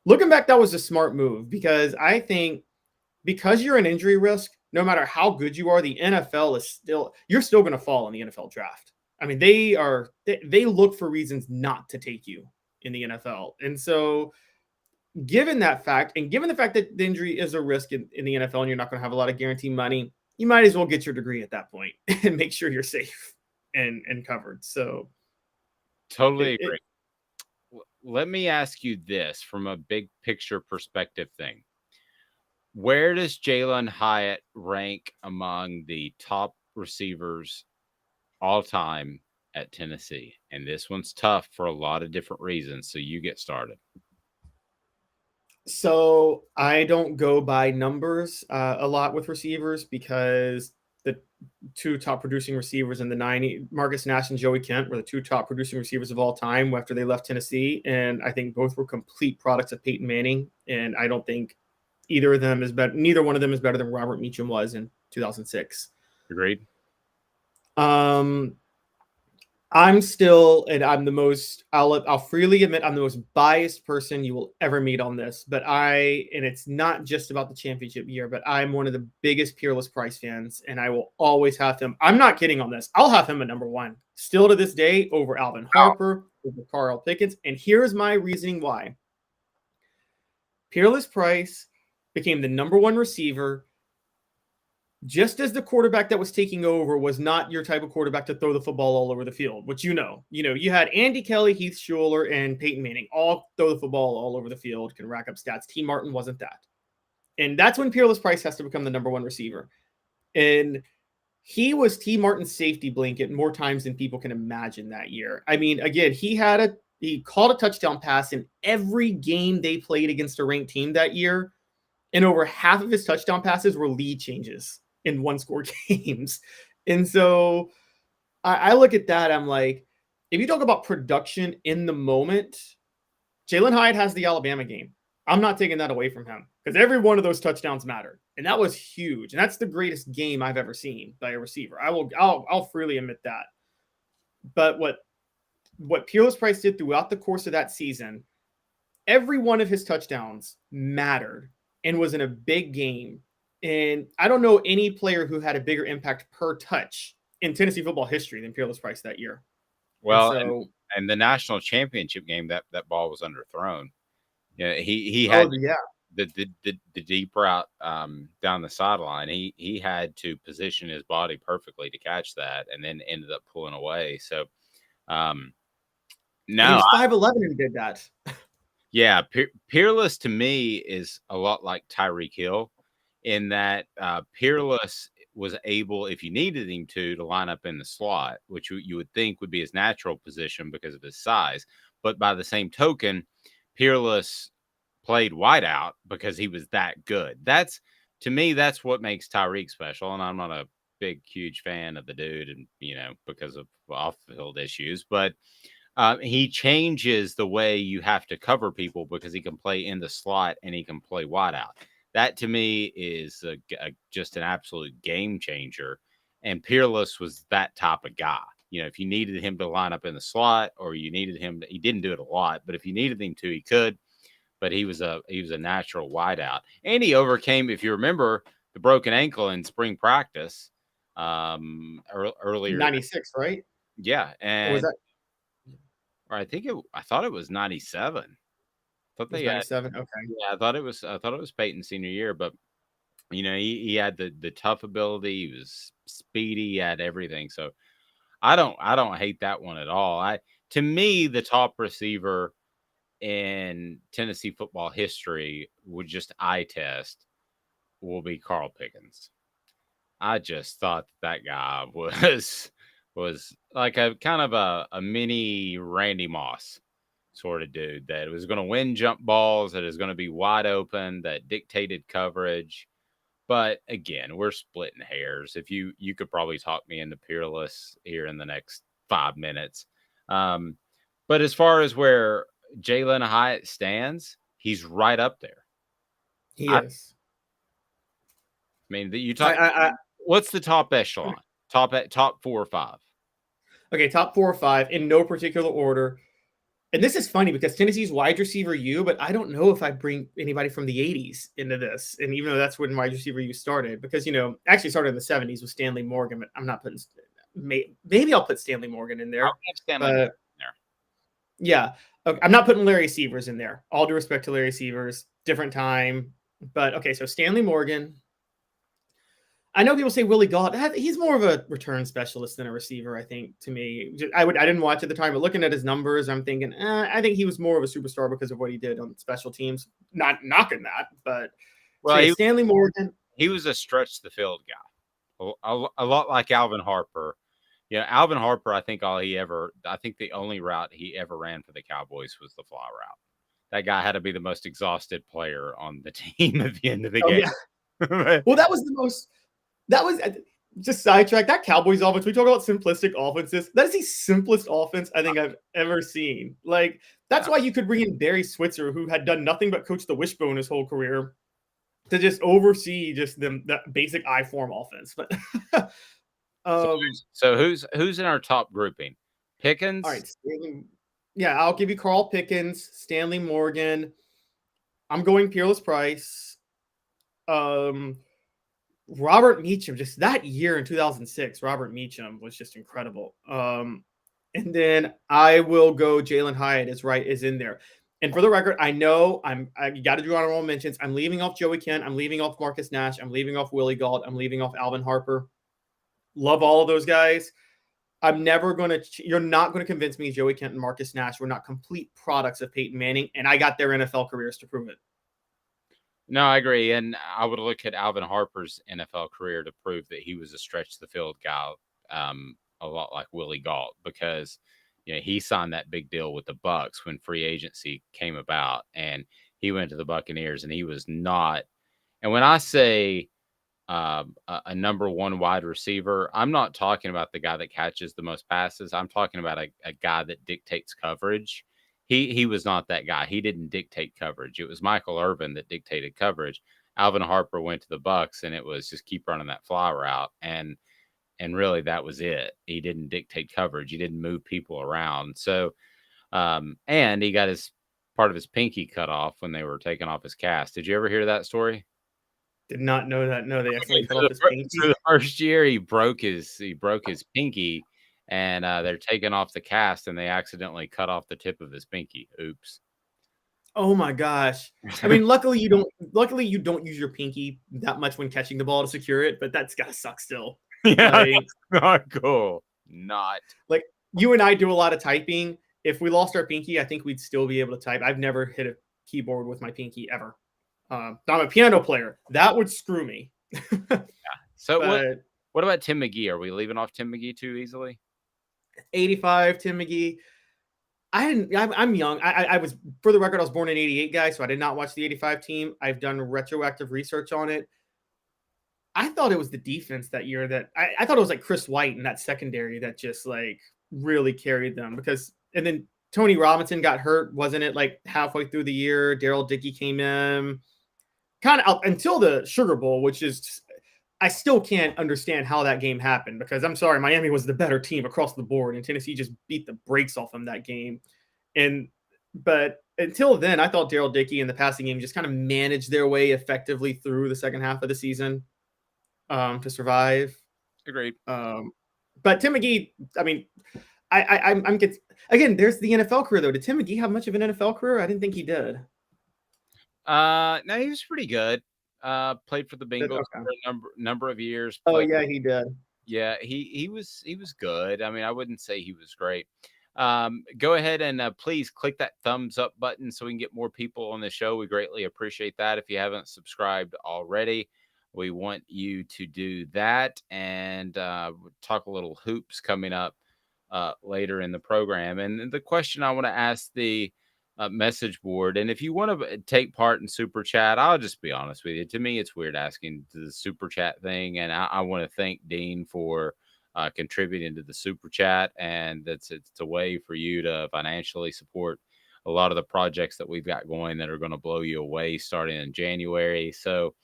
Looking back, that was a smart move, because I think because you're an injury risk, no matter how good you are, the NFL you're still going to fall in the NFL draft. I mean, they look for reasons not to take you in the NFL. And so given that fact, and given the fact that the injury is a risk in the NFL and you're not going to have a lot of guaranteed money, you might as well get your degree at that point and make sure you're safe and covered. So totally agree. Let me ask you this from a big picture perspective thing. Where does Jalen Hyatt rank among the top receivers all time at Tennessee? And this one's tough for a lot of different reasons. So you get started. So I don't go by numbers a lot with receivers because the two top producing receivers in the 90s, Marcus Nash and Joey Kent, were the two top producing receivers of all time after they left Tennessee. And I think both were complete products of Peyton Manning. And I don't think either of them is better. Neither one of them is better than Robert Meacham was in 2006. Agreed. I'm still, and I'm the most, I'll freely admit I'm the most biased person you will ever meet on this, but and it's not just about the championship year, but I'm one of the biggest Peerless Price fans, and I will always have him. I'm not kidding on this. I'll have him at number one still to this day over Alvin Harper, over Carl Pickens. And here's my reasoning why. Peerless Price became the number one receiver just as the quarterback that was taking over was not your type of quarterback to throw the football all over the field, which you had Andy Kelly, Heath Schuler, and Peyton Manning all throw the football all over the field, can rack up stats. T. Martin wasn't that. And that's when Peerless Price has to become the number one receiver. And he was T. Martin's safety blanket more times than people can imagine that year. I mean, again, he called a touchdown pass in every game they played against a ranked team that year. And over half of his touchdown passes were lead changes in one-score games. And so I look at that, I'm like, if you talk about production in the moment, Jalen Hyatt has the Alabama game. I'm not taking that away from him because every one of those touchdowns mattered. And that was huge. And that's the greatest game I've ever seen by a receiver. I'll freely admit that. But what Peerless Price did throughout the course of that season, every one of his touchdowns mattered and was in a big game. And I don't know any player who had a bigger impact per touch in Tennessee football history than Peerless Price that year. Well, and the national championship game, that ball was underthrown. Yeah, he had the deep route down the sideline. He had to position his body perfectly to catch that, and then ended up pulling away. So, no, he was 5'11" and did that. Yeah, Peerless to me is a lot like Tyreek Hill. In that Peerless was able, if you needed him to line up in the slot, which you would think would be his natural position because of his size. But by the same token, Peerless played wide out because he was that good. To me, that's what makes Tyreek special. And I'm not a big, huge fan of the dude, and because of off-field issues. But he changes the way you have to cover people because he can play in the slot and he can play wide out. That to me is just an absolute game changer. And Peerless was that type of guy. If you needed him to line up in the slot, or you needed him he didn't do it a lot, but if you needed him to, he could. But he was a natural wideout. And he overcame, if you remember, the broken ankle in spring practice earlier. 96, right? Yeah. And was that? Or I thought it was 97. I thought they had 97. Okay. Yeah, I thought it was Peyton's senior year, but he had the tough ability, he was speedy, he had everything. So I don't hate that one at all. To me, the top receiver in Tennessee football history would just eye test will be Carl Pickens. I just thought that guy was like a kind of a mini Randy Moss sort of dude that was going to win jump balls, that is going to be wide open, that dictated coverage. But again, we're splitting hairs. If you could probably talk me into Peerless here in the next 5 minutes. But as far as where Jalen Hyatt stands, he's right up there. He is. I mean, you talk. What's the top echelon? Top 4 or 5. Okay, top 4 or 5 in no particular order. And this is funny because Tennessee's wide receiver U, but I don't know if I bring anybody from the 80s into this. And even though that's when wide receiver U started, because, actually started in the 70s with Stanley Morgan, but I'm not putting maybe I'll put Stanley Morgan in there. I'll have Stanley Morgan in there. Yeah. Okay, I'm not putting Larry Sievers in there. All due respect to Larry Sievers, different time. But okay, so Stanley Morgan. I know people say Willie Gault. He's more of a return specialist than a receiver, I think, to me. I didn't watch at the time, but looking at his numbers, I'm thinking, I think he was more of a superstar because of what he did on special teams. Not knocking that, but Stanley Morgan. He was a stretch the field guy. A lot like Alvin Harper. Yeah, Alvin Harper, I think the only route he ever ran for the Cowboys was the fly route. That guy had to be the most exhausted player on the team at the end of the game. Yeah. Well, that was just sidetrack. That Cowboys offense, we talk about simplistic offenses. That is the simplest offense I think I've ever seen. Like, that's why you could bring in Barry Switzer, who had done nothing but coach the wishbone his whole career, to just oversee just that basic I form offense. But so who's in our top grouping? Pickens. All right, yeah, I'll give you Carl Pickens, Stanley Morgan. I'm going Peerless Price. Robert Meacham, just that year in 2006, Robert Meacham was just incredible. And then I will go Jalen Hyatt is in there. And for the record, I know I got to do honorable mentions. I'm leaving off Joey Kent. I'm leaving off Marcus Nash. I'm leaving off Willie Gault. I'm leaving off Alvin Harper. Love all of those guys. You're not going to convince me Joey Kent and Marcus Nash were not complete products of Peyton Manning, and I got their NFL careers to prove it. No, I agree. And I would look at Alvin Harper's NFL career to prove that he was a stretch the field guy, a lot like Willie Gault, because he signed that big deal with the Bucs when free agency came about, and he went to the Buccaneers, and he was not. And when I say a number one wide receiver, I'm not talking about the guy that catches the most passes. I'm talking about a guy that dictates coverage. He was not that guy. He didn't dictate coverage. It was Michael Irvin that dictated coverage. Alvin Harper went to the Bucs, and it was just keep running that fly route. And really that was it. He didn't dictate coverage. He didn't move people around. So, and he got part of his pinky cut off when they were taking off his cast. Did you ever hear that story? Did not know that. No, they actually cut off his pinky. So the first year he broke his pinky, and they're taking off the cast, and they accidentally cut off the tip of his pinky. Oops. Oh my gosh. I mean, luckily you don't use your pinky that much when catching the ball to secure it, but that's gotta suck still. Yeah, not cool. Not like you and I do a lot of typing. If we lost our pinky, I think we'd still be able to type. I've never hit a keyboard with my pinky ever. I'm a piano player. That would screw me. Yeah. So what about Tim McGee? Are we leaving off Tim McGee too easily? 85, Tim McGee. I'm young. I was, for the record, I was born in 88, guys, so I did not watch the 85 team. I've done retroactive research on it. I thought it was the defense that year that I thought it was like Chris White in that secondary that just like really carried them and then Tony Robinson got hurt, wasn't it? Like halfway through the year, Daryl Dickey came in kind of up until the Sugar Bowl, which is, I still can't understand how that game happened because I'm sorry, Miami was the better team across the board and Tennessee just beat the brakes off them that game. But until then, I thought Daryl Dickey in the passing game just kind of managed their way effectively through the second half of the season to survive. Agreed. But Tim McGee, I mean, I'm again, there's the NFL career though. Did Tim McGee have much of an NFL career? I didn't think he did. No, he was pretty good. Played for the Bengals for a number of years. Yeah, he did. Yeah, he was good. I mean, I wouldn't say he was great. Go ahead and please click that thumbs up button so we can get more people on the show. We greatly appreciate that. If you haven't subscribed already, we want you to do that, and talk a little hoops coming up later in the program. And the question I want to ask the message board, and if you want to take part in Super Chat, I'll just be honest with you. To me, it's weird asking the Super Chat thing, and I want to thank Dean for contributing to the Super Chat, and it's a way for you to financially support a lot of the projects that we've got going that are going to blow you away starting in January. So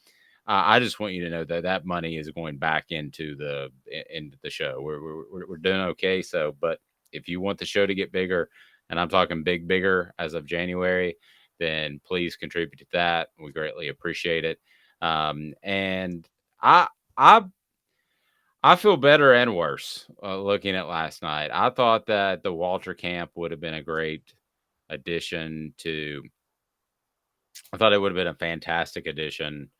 I just want you to know that money is going back into the show. We're doing okay. So, but if you want the show to get bigger, and I'm talking bigger as of January, then please contribute to that. We greatly appreciate it. And I feel better and worse looking at last night. I thought that the Walter camp would have been a great addition to. I thought it would have been a fantastic addition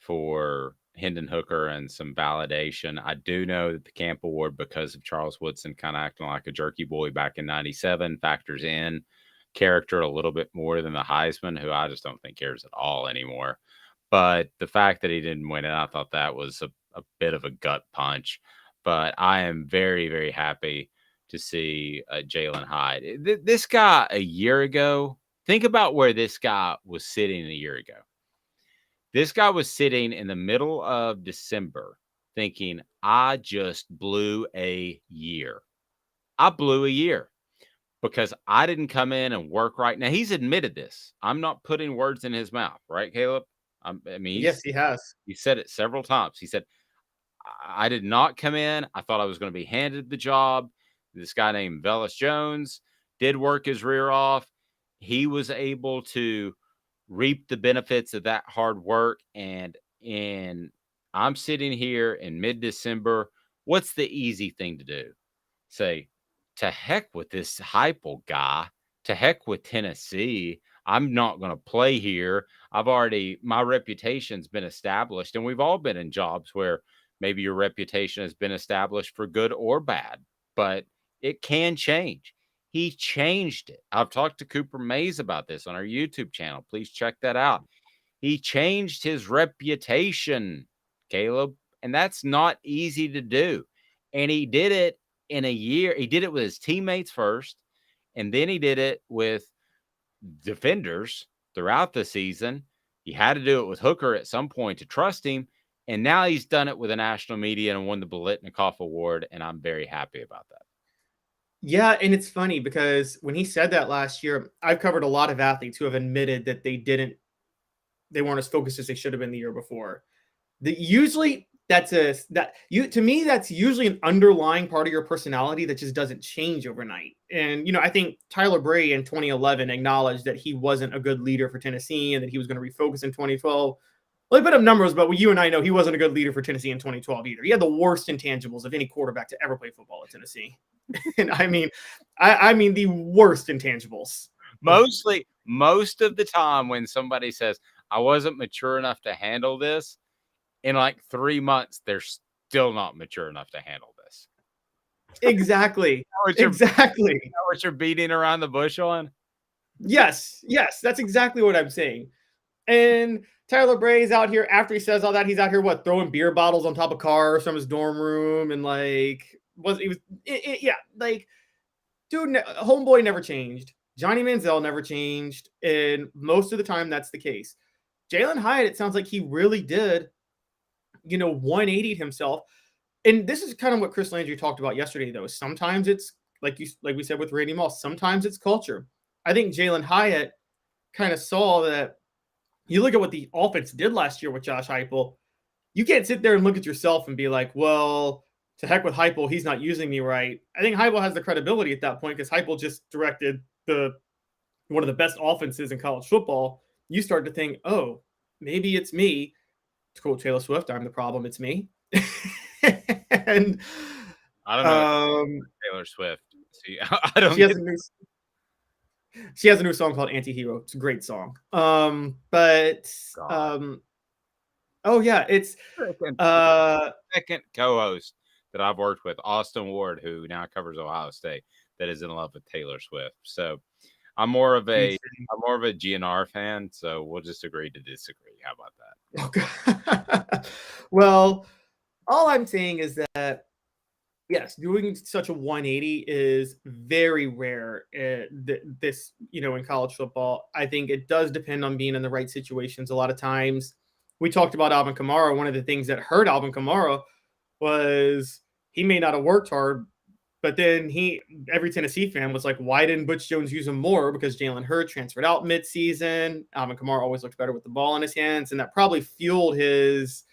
for Hendon Hooker and some validation. I do know that the camp award, because of Charles Woodson kind of acting like a jerky boy back in '97, factors in character a little bit more than the Heisman, who I just don't think cares at all anymore. But the fact that he didn't win it, I thought that was a bit of a gut punch. But I am very, very happy to see Jalen Hyde. This guy a year ago, think about where this guy was sitting a year ago. This guy was sitting in the middle of December thinking, I just blew a year. I blew a year because I didn't come in and work right. Now, he's admitted this. I'm not putting words in his mouth, right, Caleb? I mean, Yes, he has. he said it several times. He said, I did not come in. I thought I was going to be handed the job. This guy named Velus Jones did work his rear off. He was able to reap the benefits of that hard work. And I'm sitting here in mid-December. What's the easy thing to do? Say, to heck with this Heupel guy. To heck with Tennessee. I'm not going to play here. My reputation's been established. And we've all been in jobs where maybe your reputation has been established for good or bad, but it can change. He changed it. I've talked to Cooper Mays about this on our YouTube channel. Please check that out. He changed his reputation, Caleb, and that's not easy to do. And he did it in a year. He did it with his teammates first, and then he did it with defenders throughout the season. He had to do it with Hooker at some point to trust him. And now he's done it with the national media and won the Biletnikoff Award. And I'm very happy about that. Yeah, and it's funny because when he said that last year, I've covered a lot of athletes who have admitted that they weren't as focused as they should have been the year before. Usually that's to me, that's usually an underlying part of your personality that just doesn't change overnight. And, I think Tyler Bray in 2011 acknowledged that he wasn't a good leader for Tennessee and that he was going to refocus in 2012. Well, they put up numbers, but you and I know he wasn't a good leader for Tennessee in 2012 either. He had the worst intangibles of any quarterback to ever play football at Tennessee. And I mean the worst intangibles. Most of the time when somebody says, I wasn't mature enough to handle this, in like 3 months, they're still not mature enough to handle this. Exactly. Exactly. You know what you're beating around the bush on? Yes. That's exactly what I'm saying. And Tyler Bray's out here after he says all that. He's out here throwing beer bottles on top of cars from his dorm room, and dude, homeboy never changed. Johnny Manziel never changed, and most of the time that's the case. Jalen Hyatt, it sounds like he really did, 180'd himself. And this is kind of what Chris Landry talked about yesterday, though. Sometimes it's like we said with Randy Moss. Sometimes it's culture. I think Jalen Hyatt kind of saw that. You look at what the offense did last year with Josh Heupel. You can't sit there and look at yourself and be like, well, to heck with Heupel, he's not using me right. I think Heupel has the credibility at that point because Heupel just directed one of the best offenses in college football. You start to think, oh, maybe it's me. To quote Taylor Swift, I'm the problem, it's me. And I don't know Taylor Swift. See, I don't. She has a new song called Anti-Hero. It's a great song. Oh yeah, it's second co-host that I've worked with, Austin Ward, who now covers Ohio State, that is in love with Taylor Swift. So I'm more of a GNR fan, so we'll just agree to disagree. How about that? Okay. Well, all I'm saying is that yes, doing such a 180 is very rare. This, in college football, I think it does depend on being in the right situations. A lot of times, we talked about Alvin Kamara. One of the things that hurt Alvin Kamara was he may not have worked hard, but then every Tennessee fan was like, why didn't Butch Jones use him more? Because Jalen Hurts transferred out midseason. Alvin Kamara always looked better with the ball in his hands, and that probably fueled his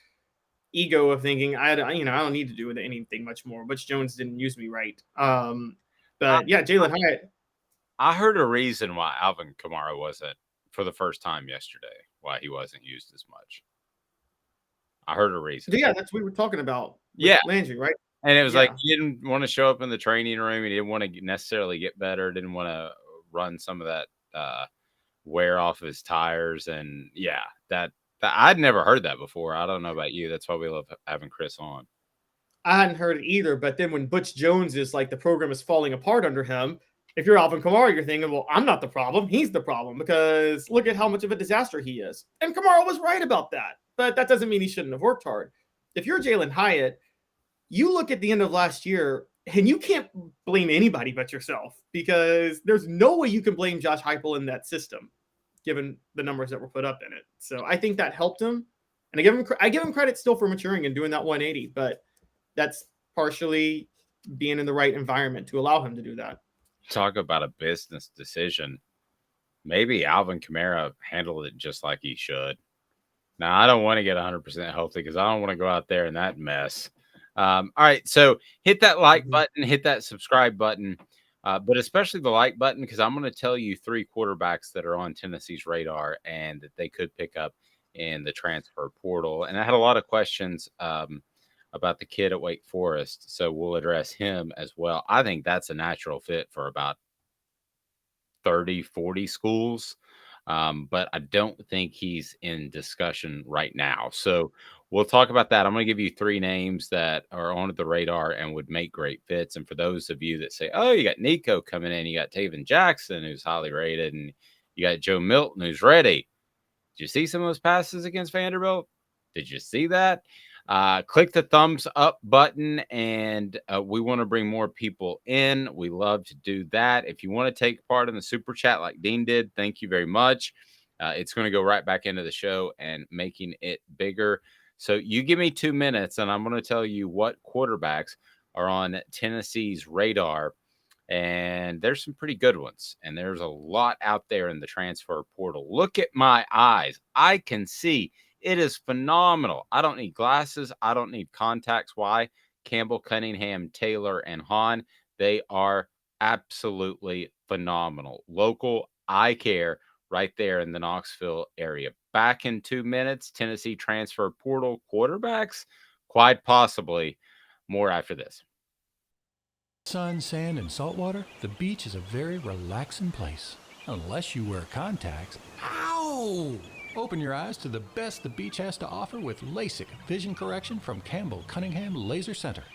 ego of thinking, I don't need to do with anything much more. Butch Jones didn't use me right. But yeah, Jalen Hyatt. I heard a reason why Alvin Kamara wasn't, for the first time yesterday, why he wasn't used as much. I heard a reason. Yeah, that's what we were talking about. Yeah. Landry, right? And it was like Yeah. he didn't want to show up in the training room. He didn't want to necessarily get better. Didn't want to run some of that wear off his tires. And yeah, that I'd never heard that before. I don't know about you. That's why we love having Chris on. I hadn't heard it either. But then when Butch Jones is like the program is falling apart under him, if you're Alvin Kamara, you're thinking, well, I'm not the problem. He's the problem because look at how much of a disaster he is. And Kamara was right about that. But that doesn't mean he shouldn't have worked hard. If you're Jalen Hyatt, you look at the end of last year and you can't blame anybody but yourself because there's no way you can blame Josh Heupel in that system, given the numbers that were put up in it. So I think that helped him. And I give him credit still for maturing and doing that 180, but that's partially being in the right environment to allow him to do that. Talk about a business decision. Maybe Alvin Kamara handled it just like he should. Now, I don't want to get 100% healthy because I don't want to go out there in that mess. All right, so hit that like button, hit that subscribe button, but especially the like button because I'm going to tell you 3 quarterbacks that are on Tennessee's radar and that they could pick up in the transfer portal. And I had a lot of questions about the kid at Wake Forest, so we'll address him as well. I think that's a natural fit for about 30, 40 schools. But I don't think he's in discussion right now. So we'll talk about that. I'm going to give you 3 names that are on the radar and would make great fits. And for those of you that say, oh, you got Nico coming in, you got Taven Jackson, who's highly rated, and you got Joe Milton, who's ready. Did you see some of those passes against Vanderbilt? Did you see that? Click the thumbs up button, and we want to bring more people in. We love to do that. If you want to take part in the super chat like Dean did, thank you very much. It's going to go right back into the show and making it bigger. So you give me 2 minutes, and I'm going to tell you what quarterbacks are on Tennessee's radar. And there's some pretty good ones. And there's a lot out there in the transfer portal. Look at my eyes. I can see. It is phenomenal. I don't need glasses. I don't need contacts. Why? Campbell, Cunningham, Taylor, and Hahn. They are absolutely phenomenal. Local eye care right there in the Knoxville area. Back in 2 minutes, Tennessee transfer portal quarterbacks. Quite possibly more after this. Sun, sand, and salt water, the beach is a very relaxing place. Unless you wear contacts. Ow! Open your eyes to the best the beach has to offer with LASIK vision correction from Campbell Cunningham Laser Center.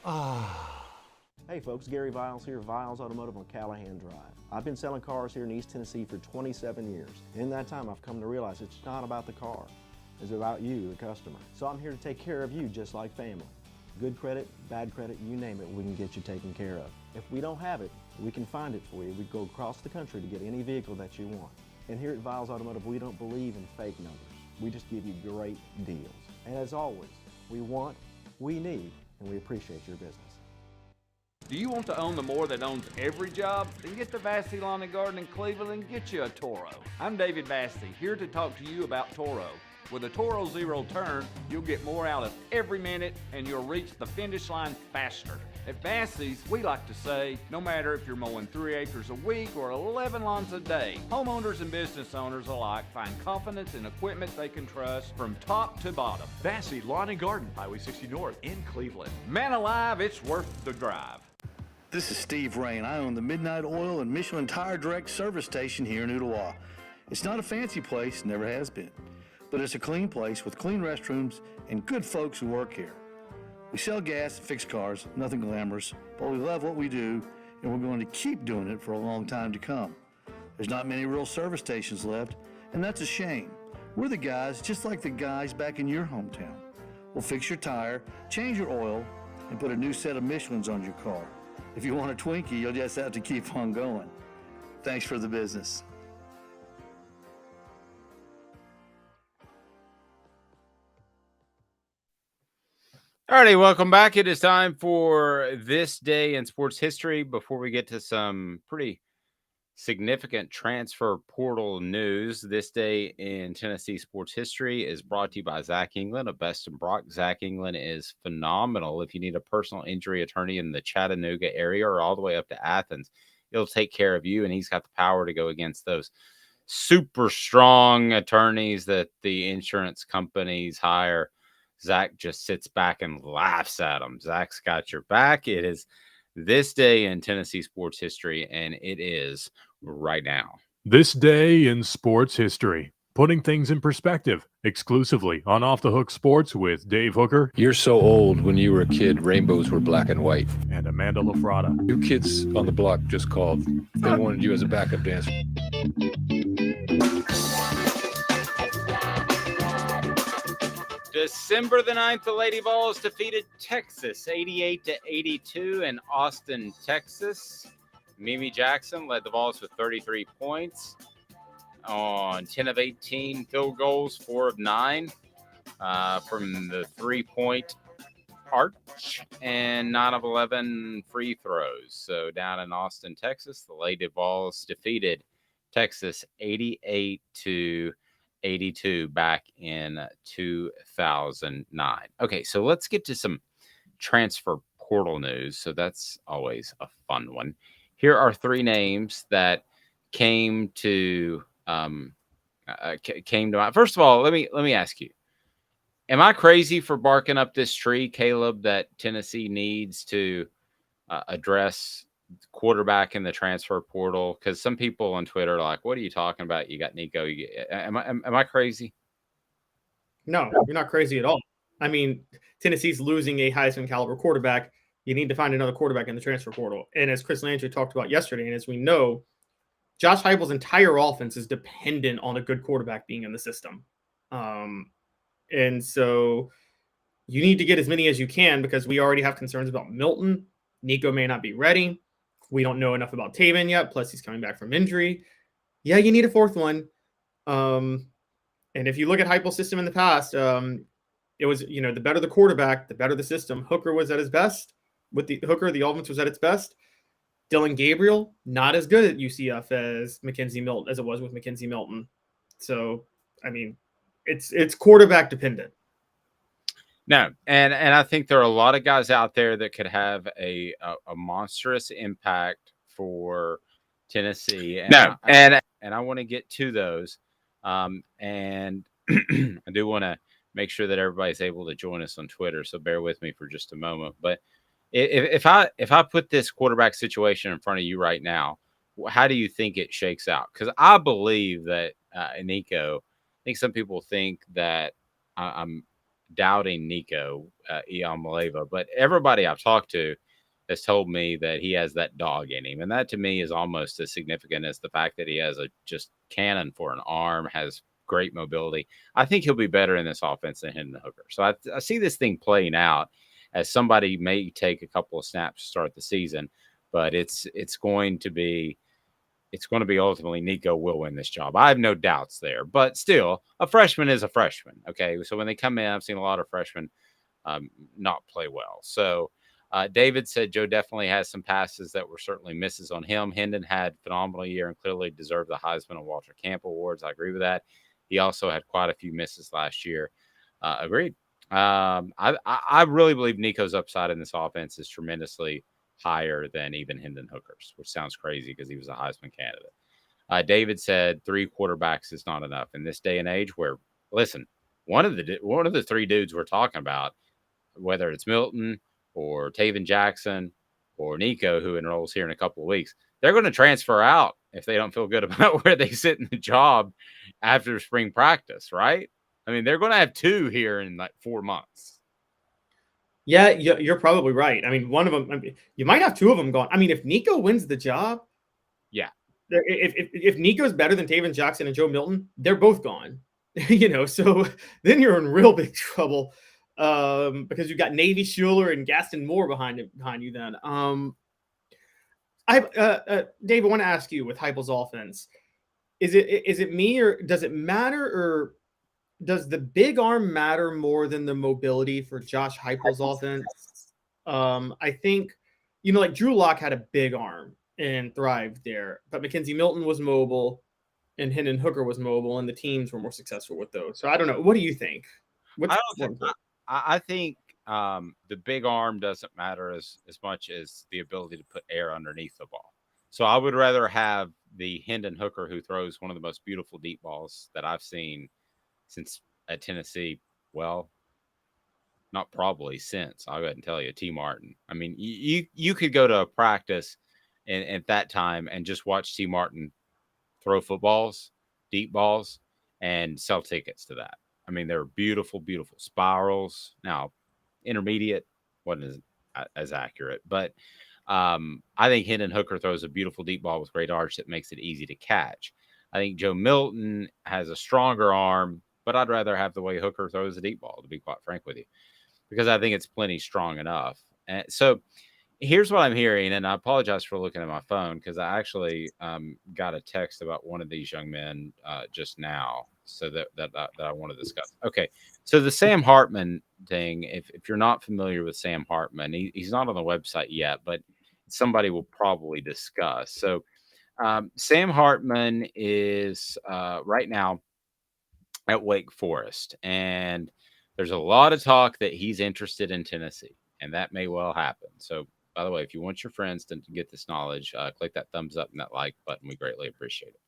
Ah. Hey folks, Gary Viles here, Viles Automotive on Callahan Drive. I've been selling cars here in East Tennessee for 27 years. In that time, I've come to realize it's not about the car. It's about you, the customer. So I'm here to take care of you just like family. Good credit, bad credit, you name it, we can get you taken care of. If we don't have it, we can find it for you. We go across the country to get any vehicle that you want. And here at Viles Automotive, we don't believe in fake numbers. We just give you great deals. And as always, we want, we need, and we appreciate your business. Do you want to own the more that owns every job? Then get to Vassey Lawn and Garden in Cleveland and get you a Toro. I'm David Vassey, here to talk to you about Toro. With a Toro Zero Turn, you'll get more out of every minute and you'll reach the finish line faster. At Vassey's, we like to say, no matter if you're mowing 3 acres a week or 11 lawns a day, homeowners and business owners alike find confidence in equipment they can trust from top to bottom. Vassey Lawn and Garden, Highway 60 North in Cleveland. Man alive, it's worth the drive. This is Steve Rain. I own the Midnight Oil and Michelin Tire Direct service station here in Ottawa. It's not a fancy place, never has been, but it's a clean place with clean restrooms and good folks who work here. We sell gas and fix cars, nothing glamorous, but we love what we do, and we're going to keep doing it for a long time to come. There's not many real service stations left, and that's a shame. We're the guys just like the guys back in your hometown. We'll fix your tire, change your oil, and put a new set of Michelins on your car. If you want a Twinkie, you'll just have to keep on going. Thanks for the business. Alrighty, welcome back. It is time for This Day in Sports History. Before we get to some pretty significant transfer portal news, This Day in Tennessee Sports History is brought to you by Zach England of Best and Brock. Zach England is phenomenal. If you need a personal injury attorney in the Chattanooga area or all the way up to Athens, he'll take care of you, and he's got the power to go against those super strong attorneys that the insurance companies hire. Zach just sits back and laughs at him. Zach's got your back. It is this day in Tennessee sports history, and it is right now. This day in sports history, putting things in perspective, exclusively on Off the Hook Sports with Dave Hooker. You're so old. When you were a kid, rainbows were black and white. And Amanda LaFratta. New kids on the block just called. They wanted you as a backup dancer. December the 9th, the Lady Vols defeated Texas 88-82 in Austin, Texas. Mimi Jackson led the Vols with 33 points on 10 of 18 field goals, 4 of 9 from the 3-point arch, and 9 of 11 free throws. So down in Austin, Texas, the Lady Vols defeated Texas 88-82 back in 2009. Okay, so let's get to some transfer portal news. So that's always a fun one. Here are 3 names that came to mind. First of all, let me ask you: am I crazy for barking up this tree, Caleb, that Tennessee needs to address quarterback in the transfer portal? Because some people on Twitter are like, "What are you talking about? You got Nico." Am I crazy? No, you're not crazy at all. I mean, Tennessee's losing a Heisman caliber quarterback. You need to find another quarterback in the transfer portal. And as Chris Landry talked about yesterday, and as we know, Josh Heupel's entire offense is dependent on a good quarterback being in the system. And so you need to get as many as you can, because we already have concerns about Milton. Nico may not be ready. We don't know enough about Taven yet. Plus, he's coming back from injury. Yeah, you need a 4th one. And if you look at Heupel's system in the past, it was, the better the quarterback, the better the system. Hooker was at his best. With the Hooker, the offense was at its best. Dylan Gabriel, not as good at UCF as Mackenzie Milton, as it was with Mackenzie Milton. So, I mean, it's quarterback dependent. No, and I think there are a lot of guys out there that could have a monstrous impact for Tennessee. And I want to get to those. And I do want to make sure that everybody's able to join us on Twitter. So bear with me for just a moment. But if I put this quarterback situation in front of you right now, how do you think it shakes out? Because I believe that Nico, I think some people think that I'm doubting Nico Iamaleava, but everybody I've talked to has told me that he has that dog in him. And that to me is almost as significant as the fact that he has a just cannon for an arm, has great mobility. I think he'll be better in this offense than Hendon Hooker. So I see this thing playing out as somebody may take a couple of snaps to start the season, but it's going to be ultimately Nico will win this job. I have no doubts there, but still, a freshman is a freshman. Okay, so when they come in, I've seen a lot of freshmen not play well. So David said Joe definitely has some passes that were certainly misses on him. Hendon had a phenomenal year and clearly deserved the Heisman and Walter Camp awards. I agree with that. He also had quite a few misses last year. Agreed. I really believe Nico's upside in this offense is tremendously higher than even Hendon Hooker's, which sounds crazy because he was a Heisman candidate. David said 3 quarterbacks is not enough in this day and age. Where, listen, one of the 3 dudes we're talking about, whether it's Milton or Taven Jackson or Nico, who enrolls here in a couple of weeks, they're going to transfer out if they don't feel good about where they sit in the job after spring practice, right? I mean, they're going to have 2 here in like 4 months. Yeah, you're probably right. I mean, one of them, you might have 2 of them gone. I mean, if Nico wins the job, yeah. If Nico's better than Taven Jackson and Joe Milton, they're both gone. So then you're in real big trouble because you've got Navy Schuler and Gaston Moore behind you. Then, Dave, I want to ask you with Heupel's offense, is it me, or does it matter, or does the big arm matter more than the mobility for Josh Heupel's offense? I think, like Drew Lock had a big arm and thrived there, but Mackenzie Milton was mobile and Hendon Hooker was mobile, and the teams were more successful with those. So I don't know. What do you think? I think the big arm doesn't matter as much as the ability to put air underneath the ball. So I would rather have the Hendon Hooker, who throws one of the most beautiful deep balls that I've seen since at Tennessee. Well, not probably since, I'll go ahead and tell you, T. Martin. I mean, you could go to a practice and at that time and just watch T. Martin throw footballs, deep balls, and sell tickets to that. I mean, they're beautiful, beautiful spirals. Now, intermediate wasn't as accurate, but I think Hendon Hooker throws a beautiful deep ball with great arch that makes it easy to catch. I think Joe Milton has a stronger arm, but I'd rather have the way Hooker throws a deep ball, to be quite frank with you, because I think it's plenty strong enough. And so here's what I'm hearing, and I apologize for looking at my phone because I actually got a text about one of these young men just now, so that I want to discuss. Okay, so the Sam Hartman thing. If you're not familiar with Sam Hartman, he's not on the website yet, but somebody will probably discuss. So Sam Hartman is right now at Wake Forest, and there's a lot of talk that he's interested in Tennessee, and that may well happen. So, by the way, if you want your friends to get this knowledge, click that thumbs up and that like button. We greatly appreciate it.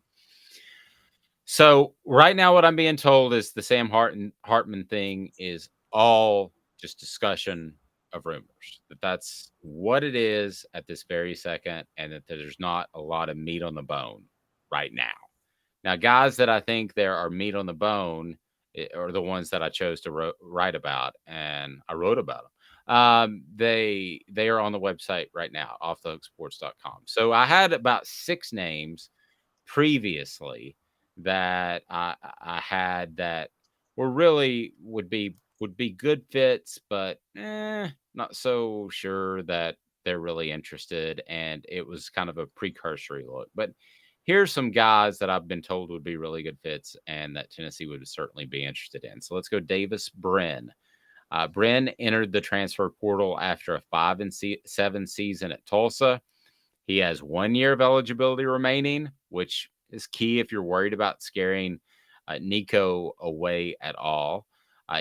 So, right now, what I'm being told is the Sam Hartman thing is all just discussion of rumors. That's what it is at this very second, and that there's not a lot of meat on the bone right now. Now, guys that I think there are meat on the bone are the ones that I chose to write about, and I wrote about them. They are on the website right now, offthehooksports.com. So I had about 6 names previously that I had that were really would be good fits, but not so sure that they're really interested, and it was kind of a precursory look. But here's some guys that I've been told would be really good fits and that Tennessee would certainly be interested in. So let's go Davis Brin. Brin entered the transfer portal after a 5-7 season at Tulsa. He has 1 year of eligibility remaining, which is key if you're worried about scaring Nico away at all.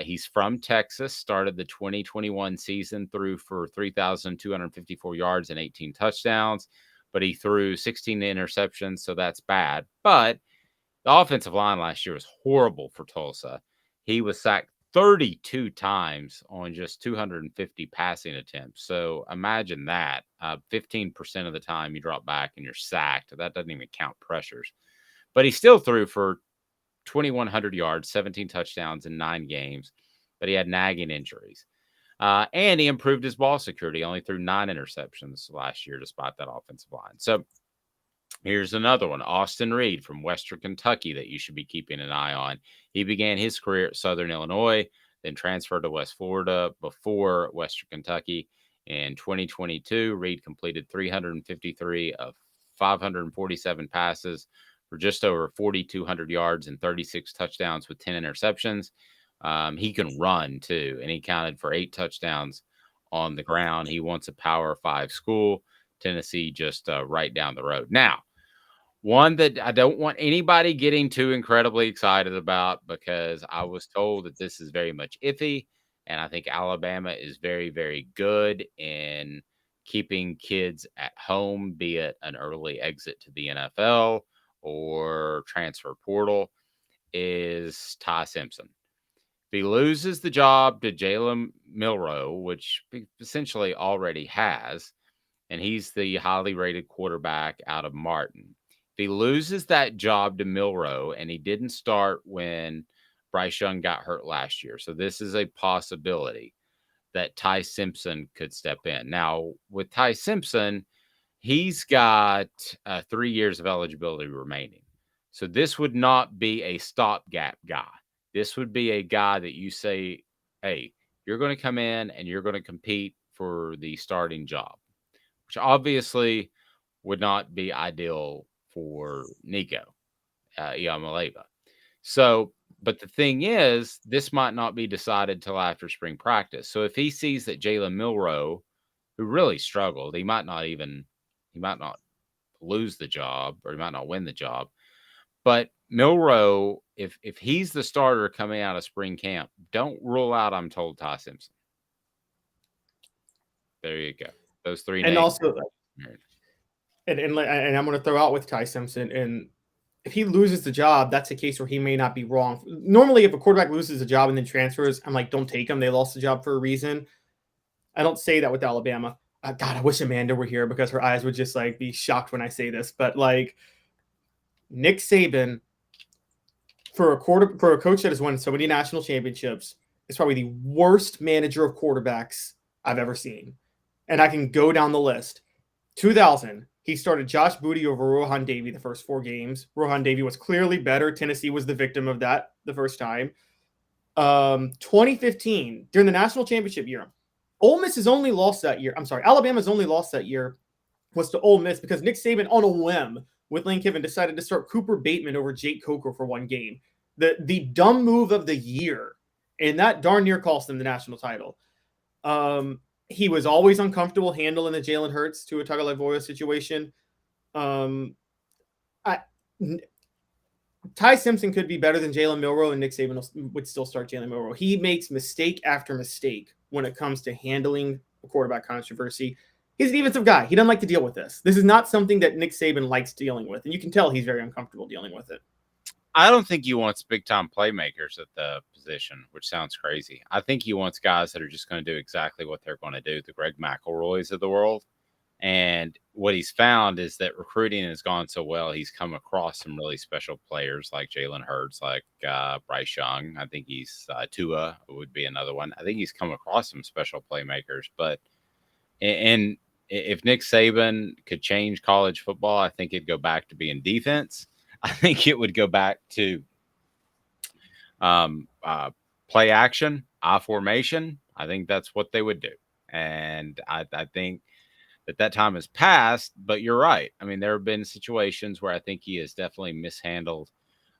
He's from Texas, started the 2021 season, threw for 3,254 yards and 18 touchdowns, but he threw 16 interceptions, so that's bad. But the offensive line last year was horrible for Tulsa. He was sacked 32 times on just 250 passing attempts. So imagine that. 15% of the time you drop back and you're sacked. That doesn't even count pressures. But he still threw for 2,100 yards, 17 touchdowns in 9 games, but he had nagging injuries. And he improved his ball security, only threw 9 interceptions last year despite that offensive line. So here's another one, Austin Reed from Western Kentucky, that you should be keeping an eye on. He began his career at Southern Illinois, then transferred to West Florida before Western Kentucky. In 2022, Reed completed 353 of 547 passes for just over 4,200 yards and 36 touchdowns with 10 interceptions. He can run too, and he counted for 8 touchdowns on the ground. He wants a Power 5 school. Tennessee just right down the road. Now, one that I don't want anybody getting too incredibly excited about, because I was told that this is very much iffy, and I think Alabama is very, very good in keeping kids at home, be it an early exit to the NFL or transfer portal, is Ty Simpson. If he loses the job to Jalen Milroe, which he essentially already has, and he's the highly rated quarterback out of Martin. If he loses that job to Milroe, and he didn't start when Bryce Young got hurt last year, so this is a possibility that Ty Simpson could step in. Now, with Ty Simpson, he's got 3 years of eligibility remaining. So this would not be a stopgap guy. This would be a guy that you say, hey, you're going to come in and you're going to compete for the starting job, which obviously would not be ideal for Nico Iamaleava. So, but the thing is, this might not be decided till after spring practice. So if he sees that Jalen Milroe, who really struggled, he might not lose the job, or he might not win the job. But Milroe, if he's the starter coming out of spring camp, don't rule out, I'm told, Ty Simpson. There you go. Those 3 names. And also, and I'm going to throw out with Ty Simpson, and if he loses the job, that's a case where he may not be wrong. Normally, if a quarterback loses a job and then transfers, I'm like, don't take him. They lost the job for a reason. I don't say that with Alabama. God, I wish Amanda were here because her eyes would just like be shocked when I say this. But like Nick Saban, for a coach that has won so many national championships, is probably the worst manager of quarterbacks I've ever seen. And I can go down the list. 2000, he started Josh Booty over Rohan Davey the first 4 games. Rohan Davey was clearly better. Tennessee was the victim of that the first time. 2015, during the national championship year, Ole Miss's only loss that year. I'm sorry, Alabama's only loss that year was to Ole Miss because Nick Saban, on a whim, with Lane Kiffin, decided to start Cooper Bateman over Jake Coker for 1 game. The dumb move of the year, and that darn near cost them the national title. He was always uncomfortable handling the Jalen Hurts to a Tagovailoa situation. Ty Simpson could be better than Jalen Milroe, and Nick Saban would still start Jalen Milroe. He makes mistake after mistake when it comes to handling a quarterback controversy. He's a defensive guy. He doesn't like to deal with this. This is not something that Nick Saban likes dealing with, and you can tell he's very uncomfortable dealing with it. I don't think he wants big-time playmakers at the position, which sounds crazy. I think he wants guys that are just going to do exactly what they're going to do, the Greg McElroys of the world. And what he's found is that recruiting has gone so well, he's come across some really special players like Jalen Hurts, like Bryce Young. I think he's Tua would be another one. I think he's come across some special playmakers. But and if Nick Saban could change college football, I think it'd go back to being defense. I think it would go back to play action, I formation. I think that's what they would do. And I think that time has passed, but you're right. I mean, there have been situations where I think he has definitely mishandled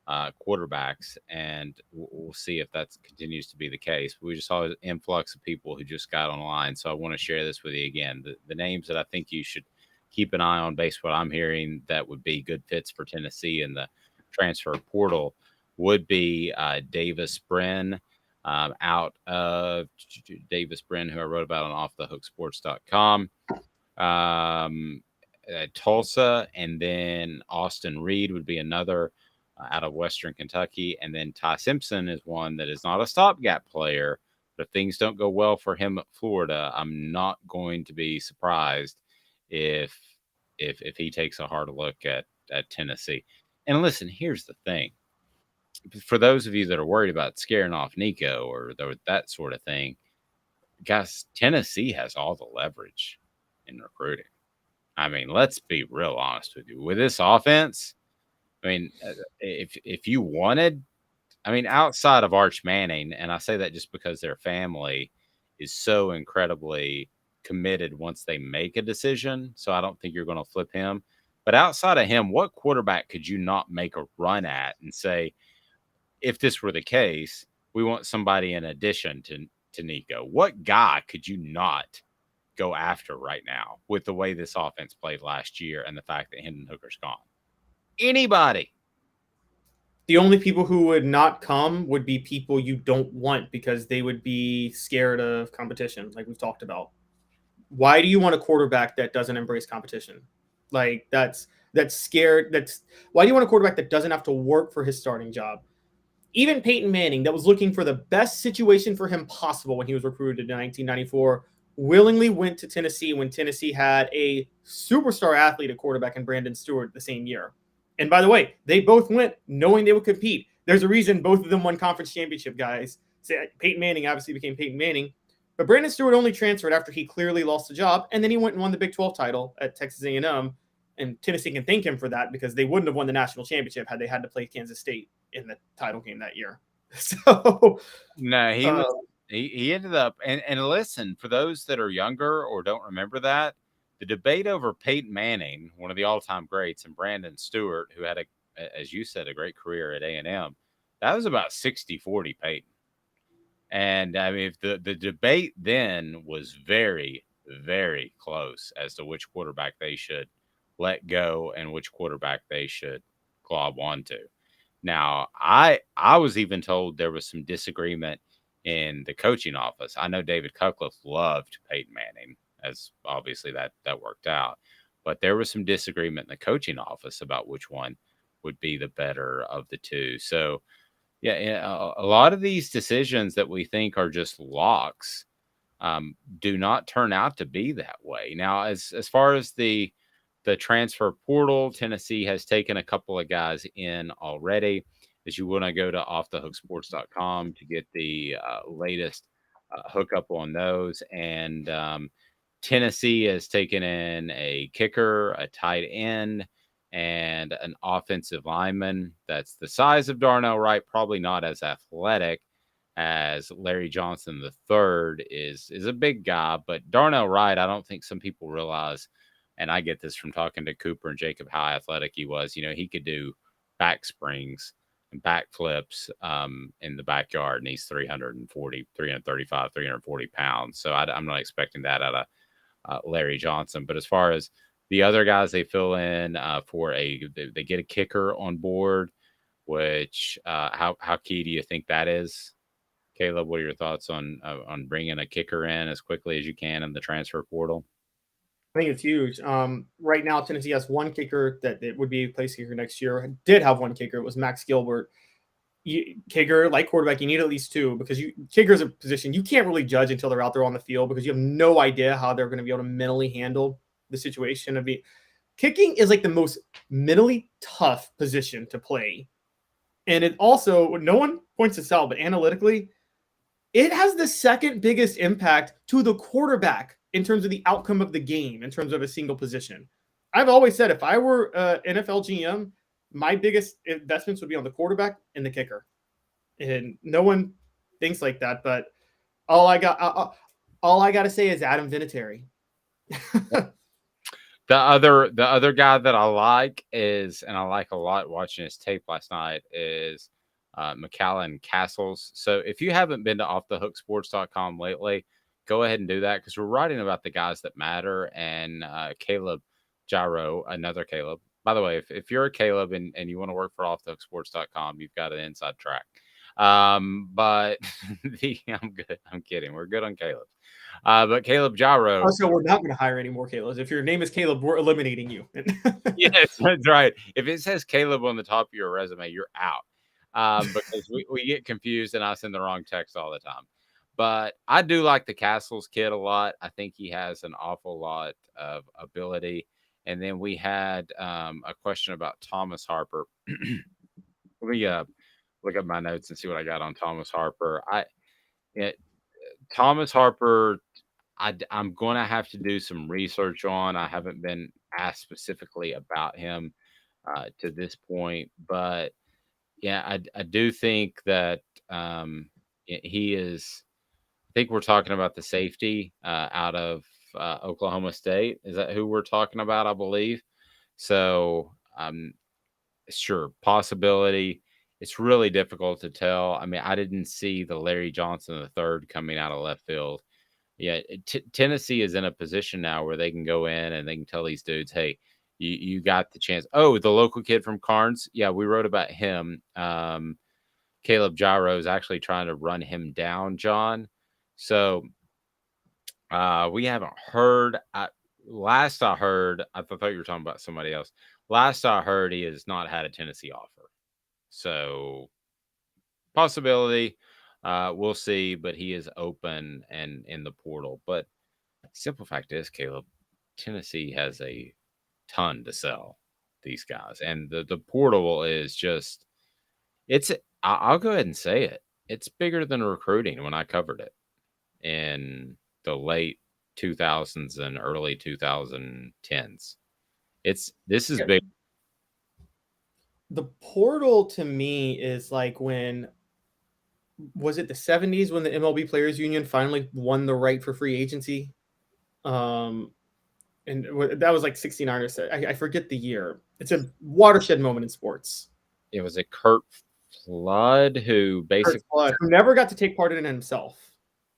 quarterbacks, and we'll see if that continues to be the case. We just saw an influx of people who just got online. So I want to share this with you again. The names that I think you should keep an eye on based on what I'm hearing that would be good fits for Tennessee in the transfer portal would be Davis Brin, out of Davis Brin, who I wrote about on offthehooksports.com. Tulsa, and then Austin Reed would be another out of Western Kentucky. And then Ty Simpson is one that is not a stopgap player, but if things don't go well for him at Florida, I'm not going to be surprised if he takes a hard look at Tennessee. And listen, here's the thing. For those of you that are worried about scaring off Nico or that sort of thing, guys, Tennessee has all the leverage in recruiting. I mean, let's be real honest with you. With this offense, I mean, if you wanted, I mean, outside of Arch Manning, and I say that just because their family is so incredibly committed once they make a decision, so I don't think you're going to flip him. But outside of him, what quarterback could you not make a run at and say, if this were the case, we want somebody in addition to Nico? What guy could you not go after right now with the way this offense played last year and the fact that Hendon Hooker's gone? Anybody. The only people who would not come would be people you don't want because they would be scared of competition, like we've talked about. Why do you want a quarterback that doesn't embrace competition? Like that's scared. Why do you want a quarterback that doesn't have to work for his starting job? Even Peyton Manning, that was looking for the best situation for him possible when he was recruited in 1994, willingly went to Tennessee when Tennessee had a superstar athlete at quarterback in Brandon Stewart the same year. And by the way, they both went knowing they would compete. There's a reason both of them won conference championship, guys. So Peyton Manning obviously became Peyton Manning, but Brandon Stewart only transferred after he clearly lost the job, and then he went and won the Big 12 title at Texas A&M, and Tennessee can thank him for that because they wouldn't have won the national championship had they had to play Kansas State in the title game that year. So no, he ended up, and listen, for those that are younger or don't remember that, the debate over Peyton Manning, one of the all-time greats, and Brandon Stewart, who had, as you said, a great career at A&M, that was about 60-40 Peyton. And I mean, if the debate then was very, very close as to which quarterback they should let go and which quarterback they should glob onto. Now, I was even told there was some disagreement in the coaching office. I know David Cutcliffe loved Peyton Manning, as obviously that worked out. But there was some disagreement in the coaching office about which one would be the better of the two. So, yeah, a lot of these decisions that we think are just locks do not turn out to be that way. Now, as far as the transfer portal, Tennessee has taken a couple of guys in already. As you want to go to offthehooksports.com to get the latest hookup on those. And Tennessee has taken in a kicker, a tight end, and an offensive lineman that's the size of Darnell Wright, probably not as athletic as Larry Johnson the third is a big guy, but Darnell Wright, I don't think some people realize, and I get this from talking to Cooper and Jacob, how athletic he was. He could do back springs and back flips in the backyard, and he's 335, 340 pounds. So I'm not expecting that out of Larry Johnson. But as far as the other guys they fill in they get a kicker on board, which how key do you think that is? Caleb, what are your thoughts on bringing a kicker in as quickly as you can in the transfer portal? I think it's huge. Right now, Tennessee has one kicker that it would be a place kicker next year. Did have one kicker. It was Max Gilbert. Kicker, like quarterback, you need at least two because kicker is a position you can't really judge until they're out there on the field because you have no idea how they're going to be able to mentally handle the situation. Kicking is like the most mentally tough position to play. And it also, no one points this out, but analytically, it has the second biggest impact to the quarterback in terms of the outcome of the game, in terms of a single position. I've always said if I were NFL GM, my biggest investments would be on the quarterback and the kicker. And no one thinks like that, but all I got to say is Adam Vinatieri. The other guy that I like and I like a lot watching his tape last night is McAllen Castles. So if you haven't been to offthehooksports.com lately, go ahead and do that because we're writing about the guys that matter. And Caleb Gyro, another Caleb. By the way, if you're a Caleb and you want to work for offthehooksports.com, you've got an inside track. But I'm good. I'm kidding. We're good on Caleb. But Caleb Gyro. Also, we're not going to hire any more Calebs. If your name is Caleb, we're eliminating you. Yes, that's right. If it says Caleb on the top of your resume, you're out. Because we get confused and I send the wrong text all the time. But I do like the Castles kid a lot. I think he has an awful lot of ability. And then we had a question about Thomas Harper. Let me look at my notes and see what I got on Thomas Harper. Thomas Harper, I'm going to have to do some research on. I haven't been asked specifically about him to this point. But, yeah, I do think that he is – I think we're talking about the safety out of Oklahoma State. Is that who we're talking about, I believe? So, sure, possibility. It's really difficult to tell. I mean, I didn't see the Larry Johnson III coming out of left field. Yeah, Tennessee is in a position now where they can go in and they can tell these dudes, hey, you got the chance. Oh, the local kid from Carnes. Yeah, we wrote about him. Caleb Gyro is actually trying to run him down, John. So we haven't heard. Last I heard, I thought you were talking about somebody else. Last I heard, he has not had a Tennessee offer. So possibility, we'll see, but he is open and in the portal. But simple fact is, Caleb, Tennessee has a ton to sell these guys. And the portal is just, I'll go ahead and say it. It's bigger than recruiting when I covered it in the late 2000s and early 2010s. This is big. The portal to me is like was it the 70s when the MLB Players Union finally won the right for free agency? And that was like 69 or so. I forget the year. It's a watershed moment in sports. It was a Kurt Flood who never got to take part in it himself.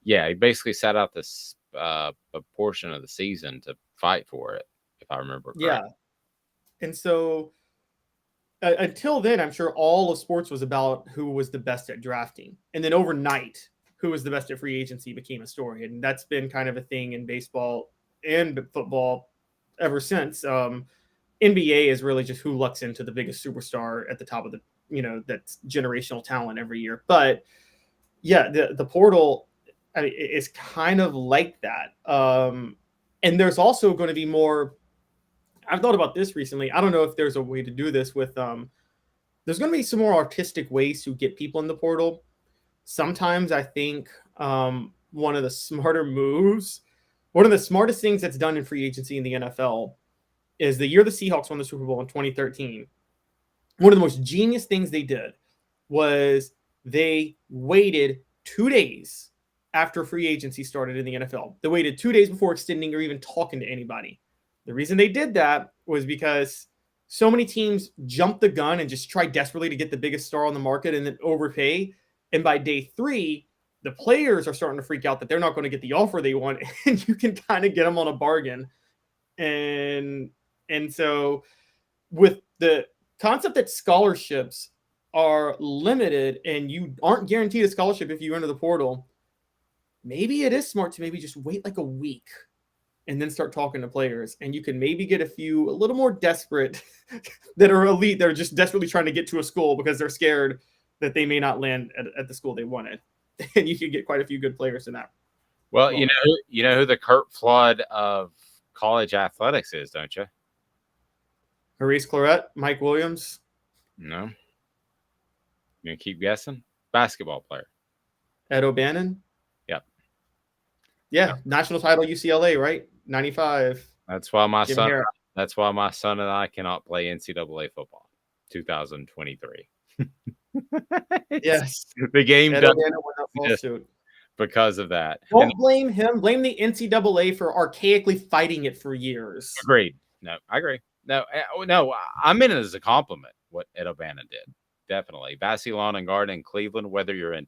Yeah, he basically sat out this a portion of the season to fight for it, if I remember correctly. Yeah. And so until then, I'm sure all of sports was about who was the best at drafting. And then overnight, who was the best at free agency became a story. And that's been kind of a thing in baseball and football ever since. NBA is really just who lucks into the biggest superstar at the top of the, that's generational talent every year. But yeah, the portal, I mean, is kind of like that. And there's also going to be more. I've thought about this recently. I don't know if there's a way to do this with. There's going to be some more artistic ways to get people in the portal. Sometimes I think one of the smartest things that's done in free agency in the NFL is the year the Seahawks won the Super Bowl in 2013. One of the most genius things they did was they waited 2 days after free agency started in the NFL. They waited 2 days before extending or even talking to anybody. The reason they did that was because so many teams jumped the gun and just tried desperately to get the biggest star on the market and then overpay. And by day 3, the players are starting to freak out that they're not going to get the offer they want, and you can kind of get them on a bargain. And so with the concept that scholarships are limited and you aren't guaranteed a scholarship if you enter the portal, maybe it is smart to maybe just wait like a week and then start talking to players. And you can maybe get a few a little more desperate that are elite. They're just desperately trying to get to a school because they're scared that they may not land at the school they wanted. And you can get quite a few good players in that. Well, you know who the Kurt Flood of college athletics is, don't you? Maurice Clarett, Mike Williams. No. You gonna keep guessing? Basketball player. Ed O'Bannon. Yep. Yeah, national title UCLA, right? 95. That's why my son and I cannot play NCAA football. 2023. Yes. The game doesn't because of that. Don't blame him. Blame the NCAA for archaically fighting it for years. Agreed. No, I agree. No, I meant it as a compliment, what Ed O'Bannon did. Definitely. Vassy Lawn and Garden in Cleveland, whether you're in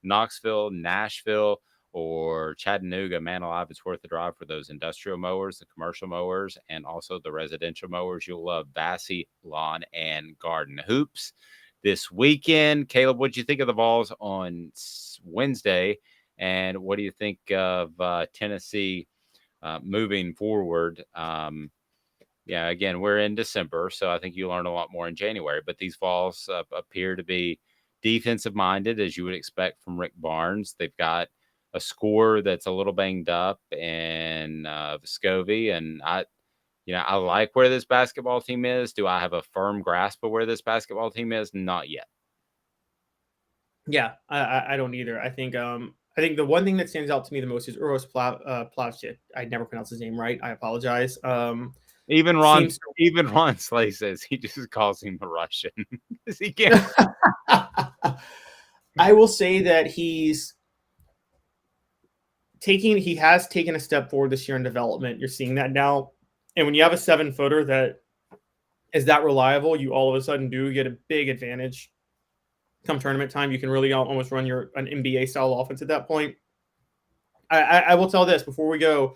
Knoxville, Nashville, or Chattanooga, man alive, it's worth the drive for those industrial mowers, the commercial mowers, and also the residential mowers. You'll love Vassy Lawn and Garden. Hoops this weekend. Caleb, what did you think of the Vols on Wednesday? And what do you think of Tennessee moving forward? Yeah, again, we're in December, so I think you learn a lot more in January. But these Vols appear to be defensive-minded, as you would expect from Rick Barnes. They've got a scorer that's a little banged up, and Vescovi. And I like where this basketball team is. Do I have a firm grasp of where this basketball team is? Not yet. Yeah, I don't either. I think the one thing that stands out to me the most is Uros Plavsic. I never pronounce his name right. I apologize. Even Ron Slay says he just calls him a Russian. He can't. I will say that he has taken a step forward this year in development. You're seeing that now. And when you have a 7-footer that is that reliable, you all of a sudden do get a big advantage. Come tournament time, you can really almost run an NBA style offense at that point. I will tell this before we go.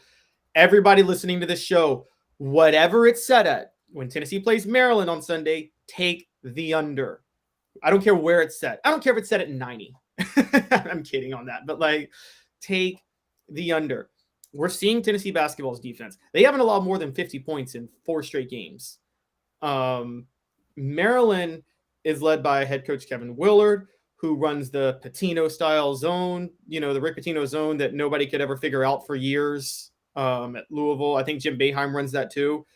Everybody listening to this show, whatever it's set at, when Tennessee plays Maryland on Sunday, take the under. I don't care where it's set. I don't care if it's set at 90. I'm kidding on that. But take the under. We're seeing Tennessee basketball's defense. They haven't allowed more than 50 points in 4 straight games. Maryland is led by head coach Kevin Willard, who runs the Pitino-style zone, the Rick Pitino zone that nobody could ever figure out for years at Louisville. I think Jim Boeheim runs that too.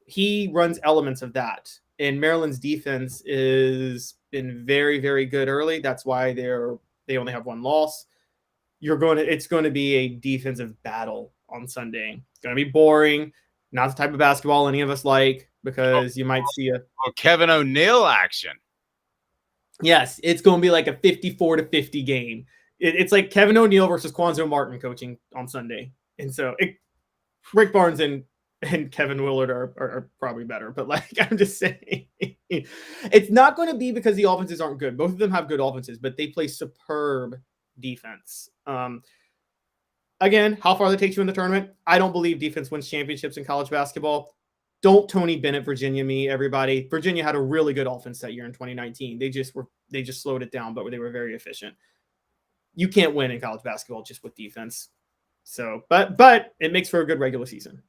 He runs elements of that. And Maryland's defense has been very, very good early. That's why they only have 1 loss. It's going to be a defensive battle on Sunday. It's going to be boring. Not the type of basketball any of us like, because you might see Kevin O'Neal action. Yes, it's going to be like a 54-50 game. It's like Kevin O'Neal versus Quanzo Martin coaching on Sunday. And so Rick Barnes and Kevin Willard are probably better. But I'm just saying, it's not going to be because the offenses aren't good. Both of them have good offenses, but they play superb defense. Again, how far that takes you in the tournament, I don't believe defense wins championships in college basketball. Don't Tony Bennett, Virginia me, everybody. Virginia had a really good offense that year in 2019. They just slowed it down, but they were very efficient. You can't win in college basketball just with defense. So, but it makes for a good regular season.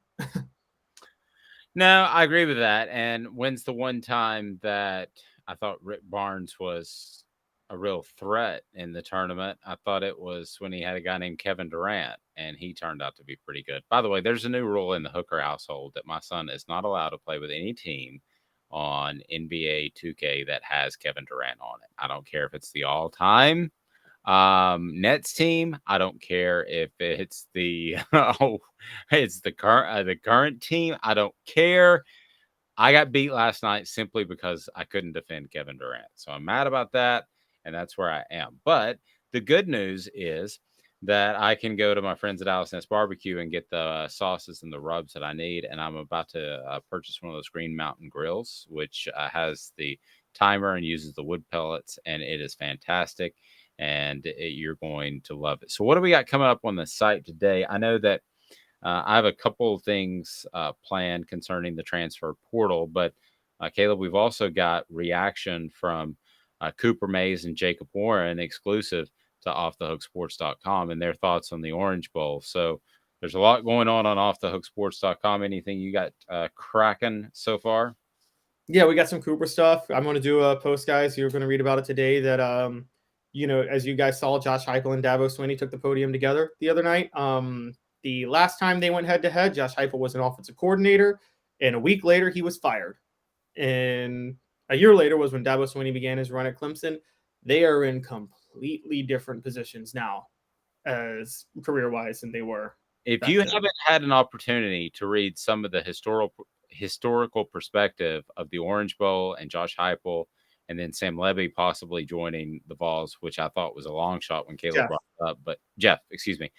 No, I agree with that. And when's the one time that I thought Rick Barnes was a real threat in the tournament? I thought it was when he had a guy named Kevin Durant, and he turned out to be pretty good. By the way, there's a new rule in the Hooker household that my son is not allowed to play with any team on NBA 2K that has Kevin Durant on it. I don't care if it's the all-time Nets team. I don't care if it's the it's the current team. I don't care. I got beat last night simply because I couldn't defend Kevin Durant. So I'm mad about that, and that's where I am. But the good news is that I can go to my friends at Alice Nest Barbecue and get the sauces and the rubs that I need. And I'm about to purchase one of those Green Mountain grills, which has the timer and uses the wood pellets, and it is fantastic. And you're going to love it. So, what do we got coming up on the site today? I know that I have a couple of things planned concerning the transfer portal, but Caleb, we've also got reaction from Cooper Mays and Jacob Warren exclusive to offthehooksports.com and their thoughts on the Orange Bowl. So there's a lot going on offthehooksports.com. Anything you got cracking so far? Yeah, we got some Cooper stuff. I'm going to do a post, guys. You're going to read about it today that, as you guys saw, Josh Heupel and Dabo Swinney took the podium together the other night. The last time they went head-to-head, Josh Heupel was an offensive coordinator, and a week later, he was fired. And a year later was when Dabo Swinney began his run at Clemson. They are in completely different positions now as career-wise than they were. If you haven't had an opportunity to read some of the historical perspective of the Orange Bowl and Josh Heupel, and then Sam Levy possibly joining the Vols, which I thought was a long shot when Caleb brought it up. But Jeff, excuse me,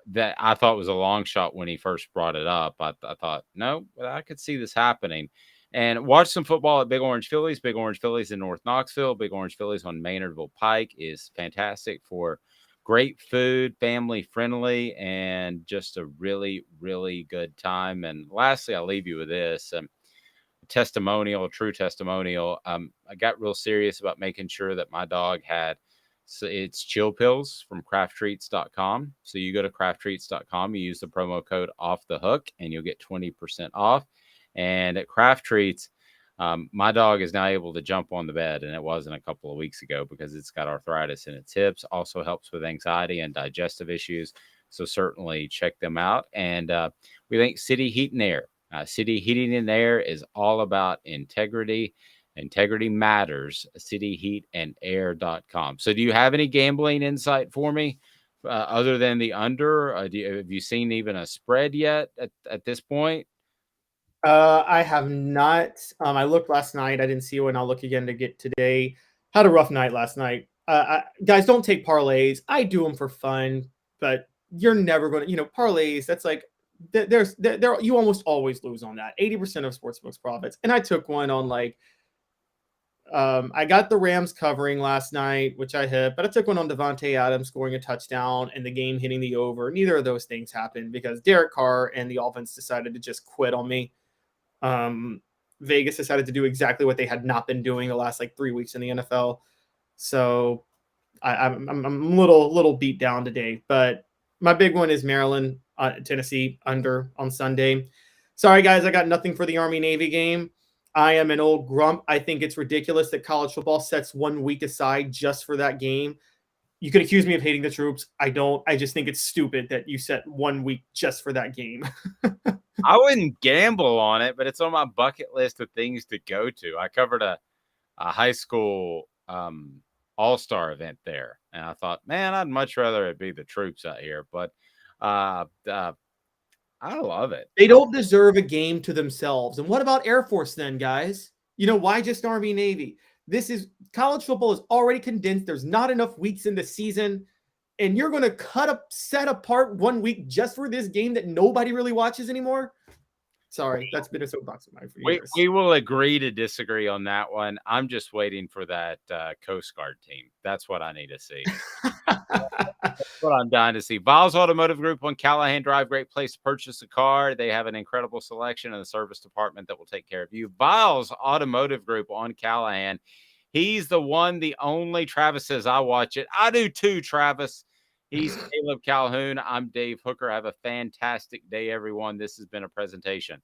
that I thought was a long shot when he first brought it up. I thought, no, I could see this happening. And watch some football at Big Orange Phillies. Big Orange Phillies in North Knoxville. Big Orange Phillies on Maynardville Pike is fantastic for great food, family friendly, and just a really, really good time. And lastly, I'll leave you with this testimonial, true testimonial. I got real serious about making sure that my dog had it's chill pills from crafttreats.com. So you go to crafttreats.com, you use the promo code off the hook, and you'll get 20% off. And at Craft Treats, my dog is now able to jump on the bed, and it wasn't a couple of weeks ago because it's got arthritis in its hips. Also helps with anxiety and digestive issues. So certainly check them out. And we thank City Heat and Air. City Heating and Air is all about integrity. Integrity matters. cityheatandair.com. So do you have any gambling insight for me other than the under? Have you seen even a spread yet at this point? I have not. I looked last night. I didn't see one. I'll look again to get today. Had a rough night last night. Guys, don't take parlays. I do them for fun, but you're never going to, parlays. That's like, you almost always lose on that. 80% of sportsbooks profits. And I took one on I got the Rams covering last night, which I hit, but I took one on Devontae Adams scoring a touchdown and the game hitting the over. Neither of those things happened because Derek Carr and the offense decided to just quit on me. Vegas decided to do exactly what they had not been doing the last 3 weeks in the NFL. So I'm a little beat down today, but my big one is Maryland, Tennessee under on Sunday. Sorry guys, I got nothing for the Army Navy game. I am an old grump. I think it's ridiculous that college football sets 1 week aside just for that game. You could accuse me of hating the troops. I don't. I just think it's stupid that you set 1 week just for that game. I wouldn't gamble on it, but it's on my bucket list of things to go to. I covered a high school all-star event there, and I thought, man, I'd much rather it be the troops out here. But I love it. They don't deserve a game to themselves. And what about Air Force then, guys? Why just Army Navy? College football is already condensed. There's not enough weeks in the season. And you're going to set apart 1 week just for this game that nobody really watches anymore? Sorry, that's been a soapbox of mine for years. We will agree to disagree on that one. I'm just waiting for that Coast Guard team. That's what I need to see. That's what I'm dying to see. Viles Automotive Group on Callahan Drive, great place to purchase a car. They have an incredible selection in the service department that will take care of you. Viles Automotive Group on Callahan. He's the one, the only. Travis says, I watch it. I do too, Travis. He's Caleb Calhoun. I'm Dave Hooker. Have a fantastic day, everyone. This has been a presentation